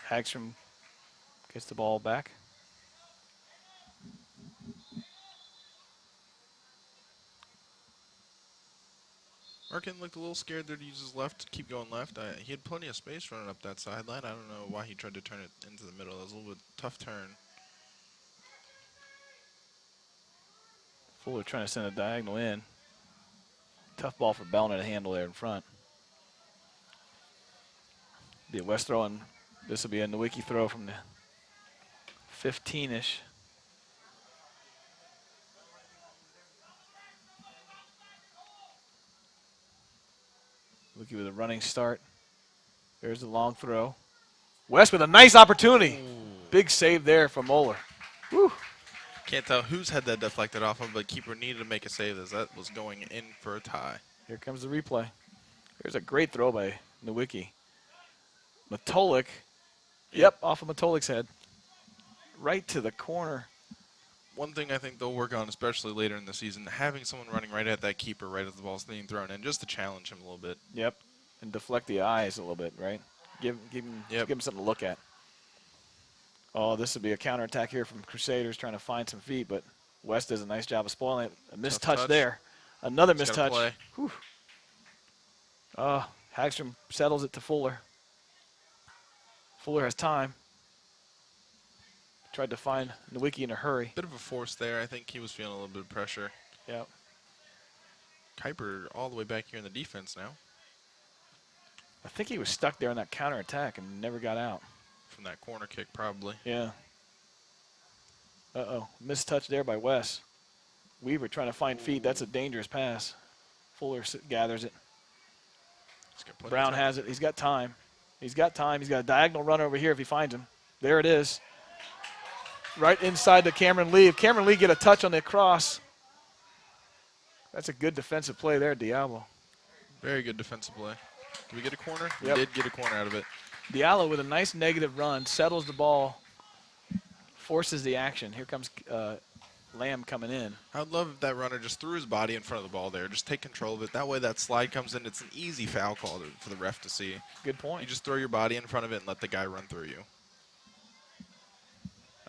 Hagstrom gets the ball back. Merkin looked a little scared there to use his left, to keep going left. He had plenty of space running up that sideline. I don't know why he tried to turn it into the middle. It was a little bit tough turn. Fuller trying to send a diagonal in. Tough ball for Bellner to handle there in front. Be a West throw, and this will be a Nowicki throw from the 15-ish. Looky with a running start. There's the long throw. West with a nice opportunity. Big save there from Moeller. Whew. Can't tell whose head that deflected off of, but keeper needed to make a save as that was going in for a tie. Here comes the replay. There's a great throw by Nowicki. Matolik. Yep, off of Matolik's head. Right to the corner. One thing I think they'll work on, especially later in the season, having someone running right at that keeper right as the ball's being thrown in, just to challenge him a little bit. Yep, and deflect the eyes a little bit, right? Give him something to look at. Oh, this would be a counterattack here from Crusaders trying to find some feet, but West does a nice job of spoiling it. A missed touch there. Another missed touch. Hagstrom settles it to Fuller. Fuller has time. Tried to find Nowicki in a hurry. Bit of a force there. I think he was feeling a little bit of pressure. Yep. Kuiper all the way back here in the defense now. I think he was stuck there on that counterattack and never got out. From that corner kick, probably. Yeah. Uh-oh. Missed touch there by Wes. Weaver trying to find feet. That's a dangerous pass. Fuller gathers it. Brown has it. He's got time. He's got time. He's got a diagonal runner over here if he finds him. There it is. Right inside to Cameron Lee. If Cameron Lee get a touch on the cross, that's a good defensive play there, Diablo. Very good defensive play. Did we get a corner? Yep. We did get a corner out of it. Diallo with a nice negative run, settles the ball, forces the action. Here comes Lamb coming in. I would love if that runner just threw his body in front of the ball there. Just take control of it. That way that slide comes in. It's an easy foul call for the ref to see. Good point. You just throw your body in front of it and let the guy run through you.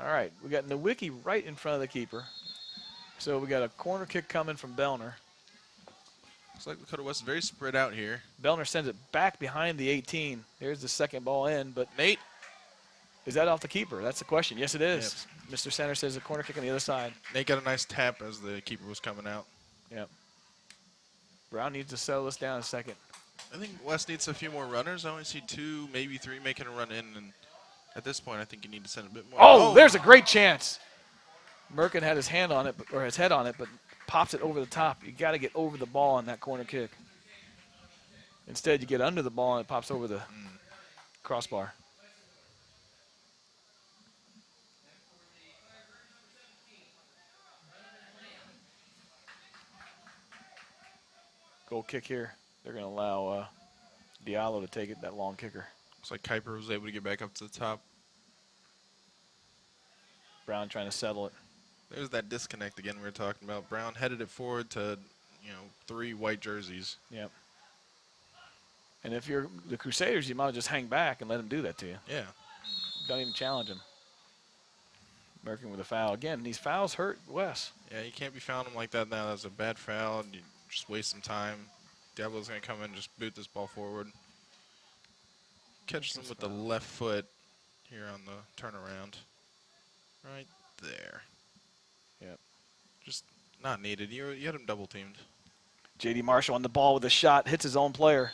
All right, we got Nowicki right in front of the keeper. So we got a corner kick coming from Bellner. Looks like Lakota West is very spread out here. Bellner sends it back behind the 18. There's the second ball in, but Nate. Is that off the keeper? That's the question. Yes, it is. Yep. Mr. Center says a corner kick on the other side. Nate got a nice tap as the keeper was coming out. Yep. Brown needs to settle this down a second. I think West needs a few more runners. I only see 2, maybe 3 making a run in, and at this point, I think you need to send a bit more. Oh, there's a great chance. Merkin had his hand on it, or his head on it, but pops it over the top. You got to get over the ball on that corner kick. Instead, you get under the ball and it pops over the crossbar. Goal kick here. They're going to allow Diallo to take it, that long kicker. Looks like Kuiper was able to get back up to the top. Brown trying to settle it. There's that disconnect again we were talking about. Brown headed it forward to, 3 white jerseys. Yep. And if you're the Crusaders, you might just hang back and let them do that to you. Yeah. Don't even challenge them. Merkin with a foul. Again, these fouls hurt Wes. Yeah, you can't be fouling him like that now. That's a bad foul. You just waste some time. Diablo's going to come in and just boot this ball forward. Catches him with the left foot here on the turnaround. Right there. Yep. Just not needed. You had him double teamed. J.D. Marshall on the ball with a shot. Hits his own player.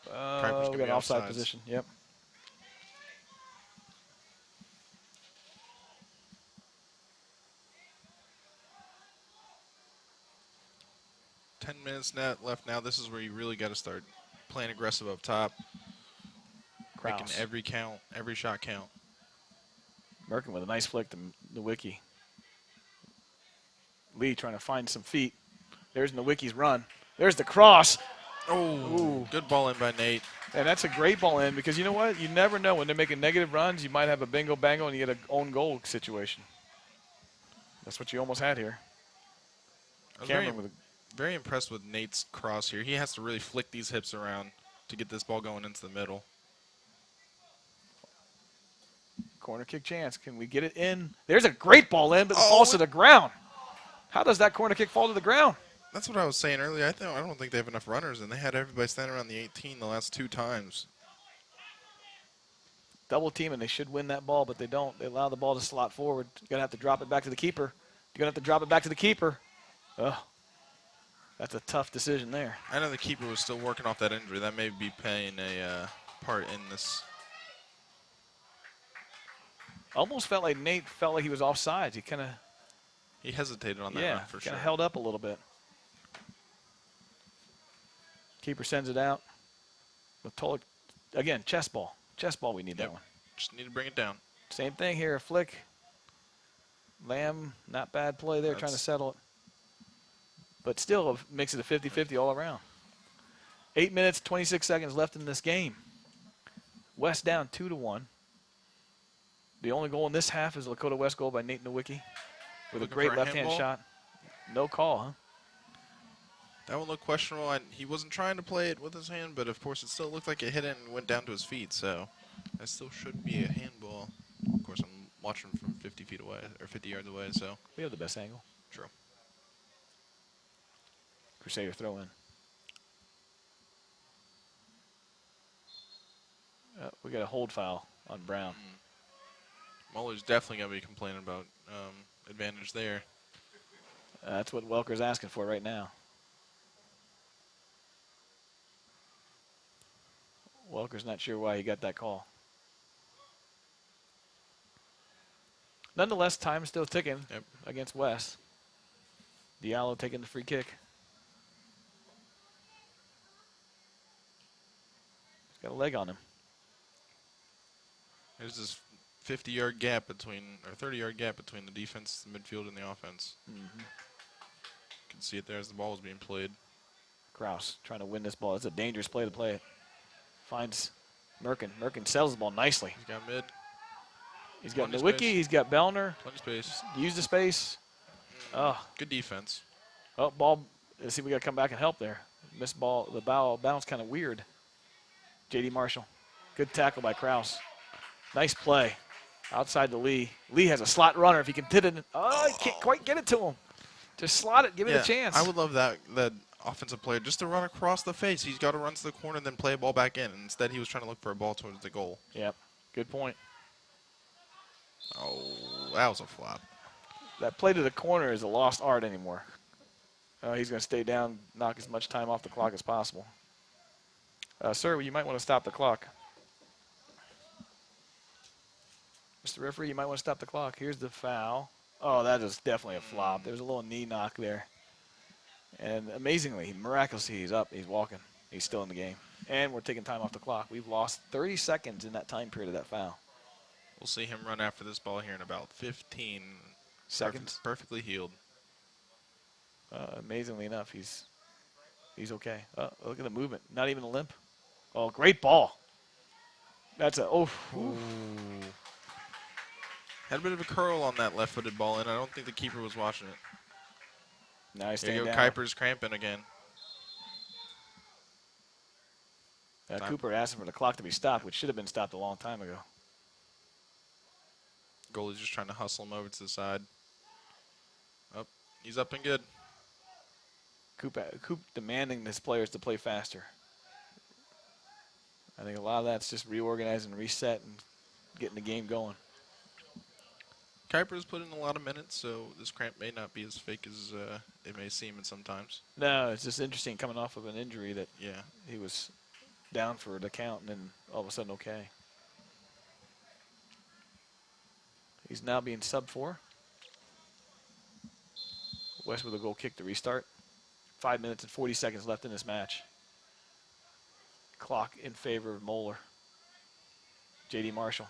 We got an offside offsides. position. Yep. Minutes left now. This is where you really got to start playing aggressive up top. Kraus. Making every count, every shot count. Merkin with a nice flick to Nowicki. Lee trying to find some feet. There's Nowicki's run. There's the cross. Oh, good ball in by Nate. And that's a great ball in because you know what? You never know when they're making negative runs. You might have a bingo bango and you get an own goal situation. That's what you almost had here. Cameron with a very impressed with Nate's cross here. He has to really flick these hips around to get this ball going into the middle. corner kick chance. Can we get it in? There's a great ball in, but it falls to the ground. How does that corner kick fall to the ground? That's what I was saying earlier. I don't think they have enough runners, and they had everybody standing around the 18 the last 2 times. Double team, and they should win that ball, but they don't. They allow the ball to slot forward. You're going to have to drop it back to the keeper. You're going to have to drop it back to the keeper. Ugh. That's a tough decision there. I know the keeper was still working off that injury. That may be playing a part in this. Almost felt like Nate felt like he was offsides. He kind of, He hesitated on that run for sure. kind of held up a little bit. Keeper sends it out. Moeller, again, chest ball. Chest ball, we need that one. Just need to bring it down. Same thing here, a flick. Lamb, not bad play there, trying to settle it. But still makes it a 50-50 all around. 8 minutes, 26 seconds left in this game. West down 2-1. The only goal in this half is a Lakota West goal by Nate Nowicki with a great left-hand shot. No call, huh? That one looked questionable. He wasn't trying to play it with his hand, but of course it still looked like it hit it and went down to his feet. So that still should be a handball. Of course, I'm watching from 50 feet away or 50 yards away. So We have the best angle. true. Crusader throw in. We got a hold foul on Brown. Moeller's definitely gonna be complaining about advantage there. That's what Welker's asking for right now. Welker's not sure why he got that call. Nonetheless, time is still ticking against West. Diallo taking the free kick. He's got a leg on him. There's this 50-yard gap between, or 30-yard gap between the defense, the midfield, and the offense. You can see it there as the ball was being played. Kraus trying to win this ball. It's a dangerous play to play it. Finds Merkin. Merkin sells the ball nicely. He's got mid. He's got Plenty Nowicki. space. He's got Bellner. Plenty space. Use the space. Oh, Good defense. oh, ball. Let's see, we got to come back and help there. Missed ball. The bounce kind of weird. J.D. Marshall. Good tackle by Kraus. Nice play. Outside to Lee. Lee has a slot runner. If he can hit it. Oh, he can't quite get it to him. Just slot it. Give it a chance. I would love that offensive player just to run across the face. He's got to run to the corner and then play a ball back in. Instead, he was trying to look for a ball towards the goal. Yep. Good point. Oh, that was a flop. That play to the corner is a lost art anymore. He's going to stay down, knock as much time off the clock as possible. Sir, you might want to stop the clock. Mr. Referee, you might want to stop the clock. Here's the foul. Oh, that is definitely a flop. There's a little knee knock there. And amazingly, miraculously, he's up. He's walking. He's still in the game. And we're taking time off the clock. We've lost 30 seconds in that time period of that foul. We'll see him run after this ball here in about 15 Seconds. Perfectly healed. Amazingly enough, he's okay. Look at the movement. Not even a limp. Oh, great ball. That's a Had a bit of a curl on that left-footed ball, and I don't think the keeper was watching it. Now he's There you staying go, down. Kuiper's cramping again. Cooper asked for the clock to be stopped, which should have been stopped a long time ago. Goalie's just trying to hustle him over to the side. Up, he's up and good. Coop demanding his players to play faster. I think a lot of that's just reorganizing, reset, and getting the game going. Kuiper's put in a lot of minutes, so this cramp may not be as fake as it may seem in sometimes. No, it's just interesting coming off of an injury that Yeah. he was down for the count and then all of a sudden okay. He's now being sub for. West with a goal kick to restart. 5 minutes and 40 seconds left in this match. Clock in favor of Moeller. J.D. Marshall.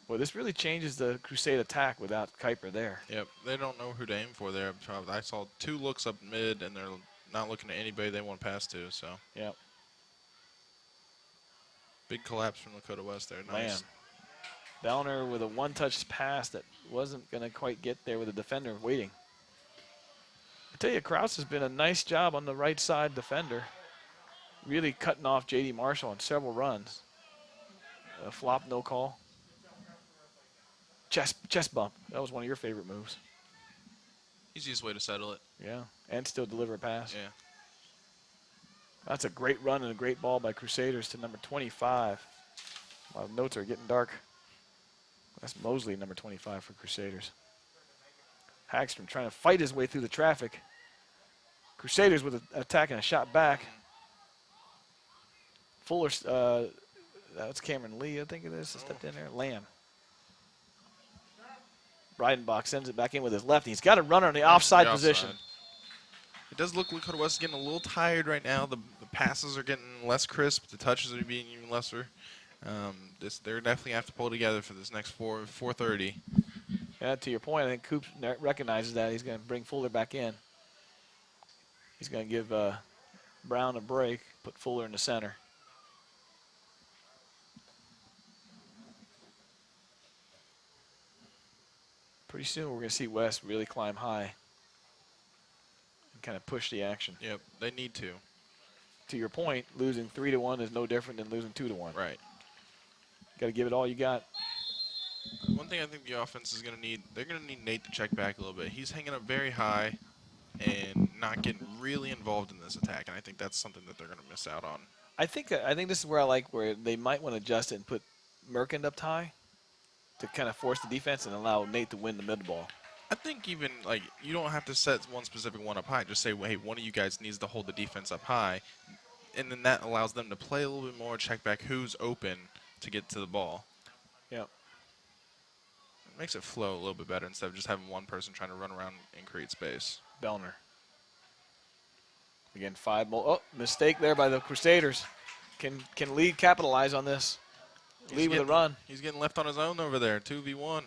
Well, this really changes the Crusade attack without Kuiper there. Yep, they don't know who to aim for there. I saw two looks up mid, and they're not looking at anybody they want to pass to. So Yep. big collapse from Lakota West there. Nice. Man. Bellner with a one-touch pass that wasn't going to quite get there with a defender waiting. I tell you, Kraus has been a nice job on the right side defender. Really cutting off J.D. Marshall on several runs. A flop, no call. Chest bump. That was one of your favorite moves. Easiest way to settle it. Yeah, and still deliver a pass. Yeah. That's a great run and a great ball by Crusaders to number 25. My notes are getting dark. That's Mosley, number 25 for Crusaders. Hagstrom trying to fight his way through the traffic. Crusaders with an attack and a shot back. Fuller That's Cameron Lee, I think it is, that stepped in there. Lamb. Breidenbach sends it back in with his left. He's got a runner in the offside position. It does look like Lakota West is getting a little tired right now. The passes are getting less crisp. The touches are being even lesser. They're definitely have to pull together for this next 4:30. Yeah, to your point, I think Coop recognizes that. He's going to bring Fuller back in. He's going to give Brown a break, put Fuller in the center. Pretty soon we're going to see West really climb high and kind of push the action. Yep, they need to. To your point, losing 3-1 is no different than losing 2-1. Right. Got to give it all you got. One thing I think the offense is going to need, they're going to need Nate to check back a little bit. He's hanging up very high and not getting really involved in this attack, and I think that's something that they're going to miss out on. I think this is where I like where they might want to adjust it and put Merkins up high to kind of force the defense and allow Nate to win the mid ball. I think even, like, you don't have to set one specific one up high. Just say, well, hey, one of you guys needs to hold the defense up high, and then that allows them to play a little bit more, check back who's open to get to the ball. Yep. It makes it flow a little bit better instead of just having one person trying to run around and create space. Bellner. Again, 5 more. Oh, mistake there by the Crusaders. Can Lee capitalize on this? Lee with a run. He's getting left on his own over there, 2v1.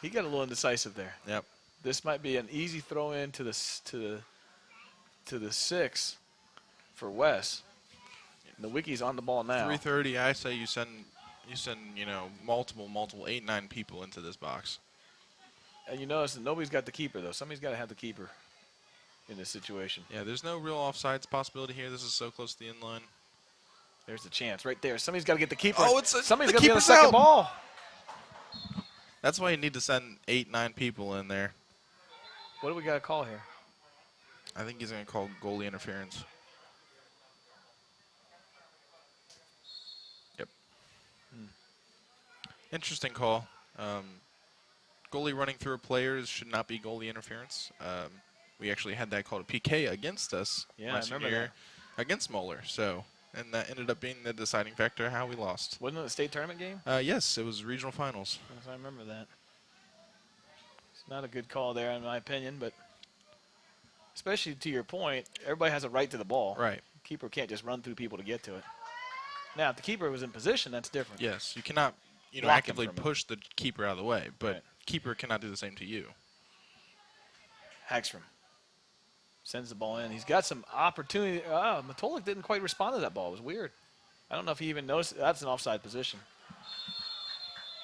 He got a little indecisive there. Yep. This might be an easy throw in to the 6 for Wes. And the Wiki's on the ball now. 3:30. I say you send multiple 8-9 people into this box. And you notice that nobody's got the keeper though. Somebody's got to have the keeper in this situation. Yeah, there's no real offsides possibility here. This is so close to the end line. There's the chance right there. Somebody's got to get the keeper. Oh, somebody's the got to be on the keeper's second out. ball. That's why you need to send 8-9 people in there. What do we got to call here? I think he's going to call goalie interference. Yep. Interesting call. Goalie running through players should not be goalie interference. We actually had that called a PK against us last year against Moeller. And that ended up being the deciding factor how we lost. Wasn't it a state tournament game? Yes, it was regional finals. Yes, I remember that. It's not a good call there, in my opinion, but especially to your point, everybody has a right to the ball. Right. Keeper can't just run through people to get to it. Now, if the keeper was in position, that's different. Yes, you cannot, Block him actively from it. push the keeper out of the way, but Right. keeper cannot do the same to you. Hagstrom sends the ball in. He's got some opportunity. Matolik didn't quite respond to that ball. It was weird. I don't know if he even noticed. That's an offside position.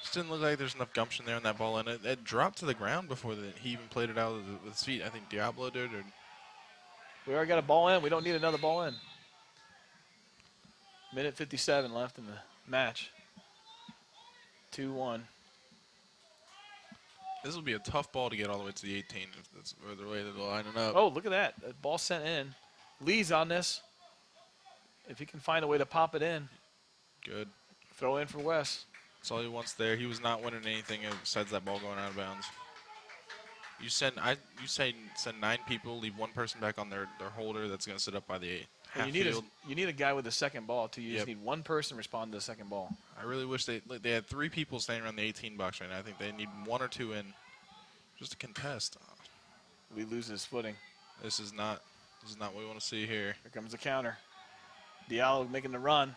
Just didn't look like there's enough gumption there on that ball, and it dropped to the ground before he even played it out with his feet. I think Diablo did. Or We already got a ball in. We don't need another ball in. Minute 57 left in the match. 2-1. this will be a tough ball to get all the way to the 18 if that's the way they're lining up. Oh, look at that. The ball sent in. Lee's on this. If he can find a way to pop it in, Good. throw in for Wes. That's all he wants there. He was not winning anything besides that ball going out of bounds. You send 9 people, leave one person back on their holder that's going to sit up by the half field. You need a guy with the second ball too. You just Yep. need one person to respond to the second ball. I really wish they had 3 people standing around the 18 box right now. I think they need 1 or 2 in just to contest. Lee loses footing. This is not what we want to see here. Here comes the counter. Diallo making the run.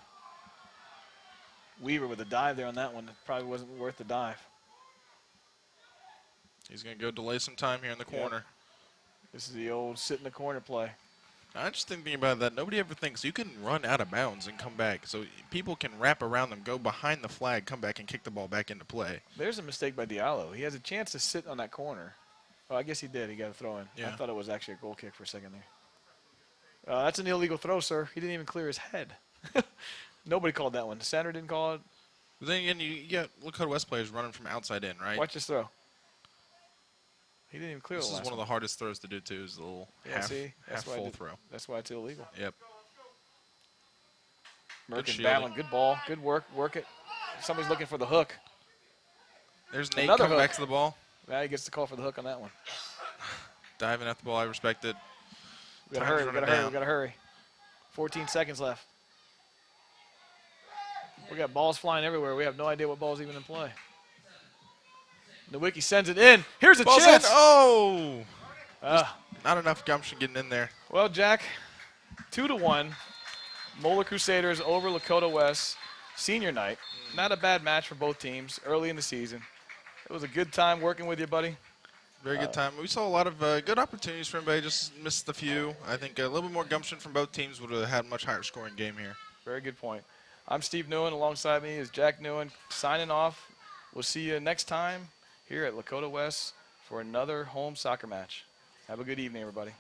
Weaver with a dive there on that one. It probably wasn't worth the dive. He's going to go delay some time here in the corner. This is the old sit in the corner play. I'm just thinking about that. Nobody ever thinks you can run out of bounds and come back. So people can wrap around them, go behind the flag, come back and kick the ball back into play. There's a mistake by Diallo. He has a chance to sit on that corner. Oh, I guess he did. He got a throw in. Yeah. I thought it was actually a goal kick for a second there. That's an illegal throw, sir. He didn't even clear his head. Nobody called that one. The center didn't call it. But then again, you got Lakota West players running from outside in, right? Watch this throw. He didn't even clear This the is last one of the hardest throws to do, too, is the little Yeah, see? half That's why I full did- throw. That's why it's illegal. Yep. Merkin shielding. battling. Good ball. Good work. Work it. Somebody's looking for the hook. There's Nate Another coming back hook. to the ball. Now he gets the call for the hook on that one. Diving at the ball. I respect it. We gotta Time's hurry. We running gotta hurry. down. We gotta hurry. 14 seconds left. We got balls flying everywhere. We have no idea what ball's even in play. Nowicki sends it in. Here's a Ball's chance. in. Oh! Ah. Not enough gumption getting in there. Well, Jack, 2-1. Moeller Crusaders over Lakota West. Senior night. Not a bad match for both teams early in the season. It was a good time working with you, buddy. Very good time. We saw a lot of good opportunities for everybody, just missed a few. I think a little bit more gumption from both teams would have had a much higher scoring game here. Very good point. I'm Steve Newen. Alongside me is Jack Newen. Signing off. We'll see you next time here at Lakota West for another home soccer match. Have a good evening, everybody.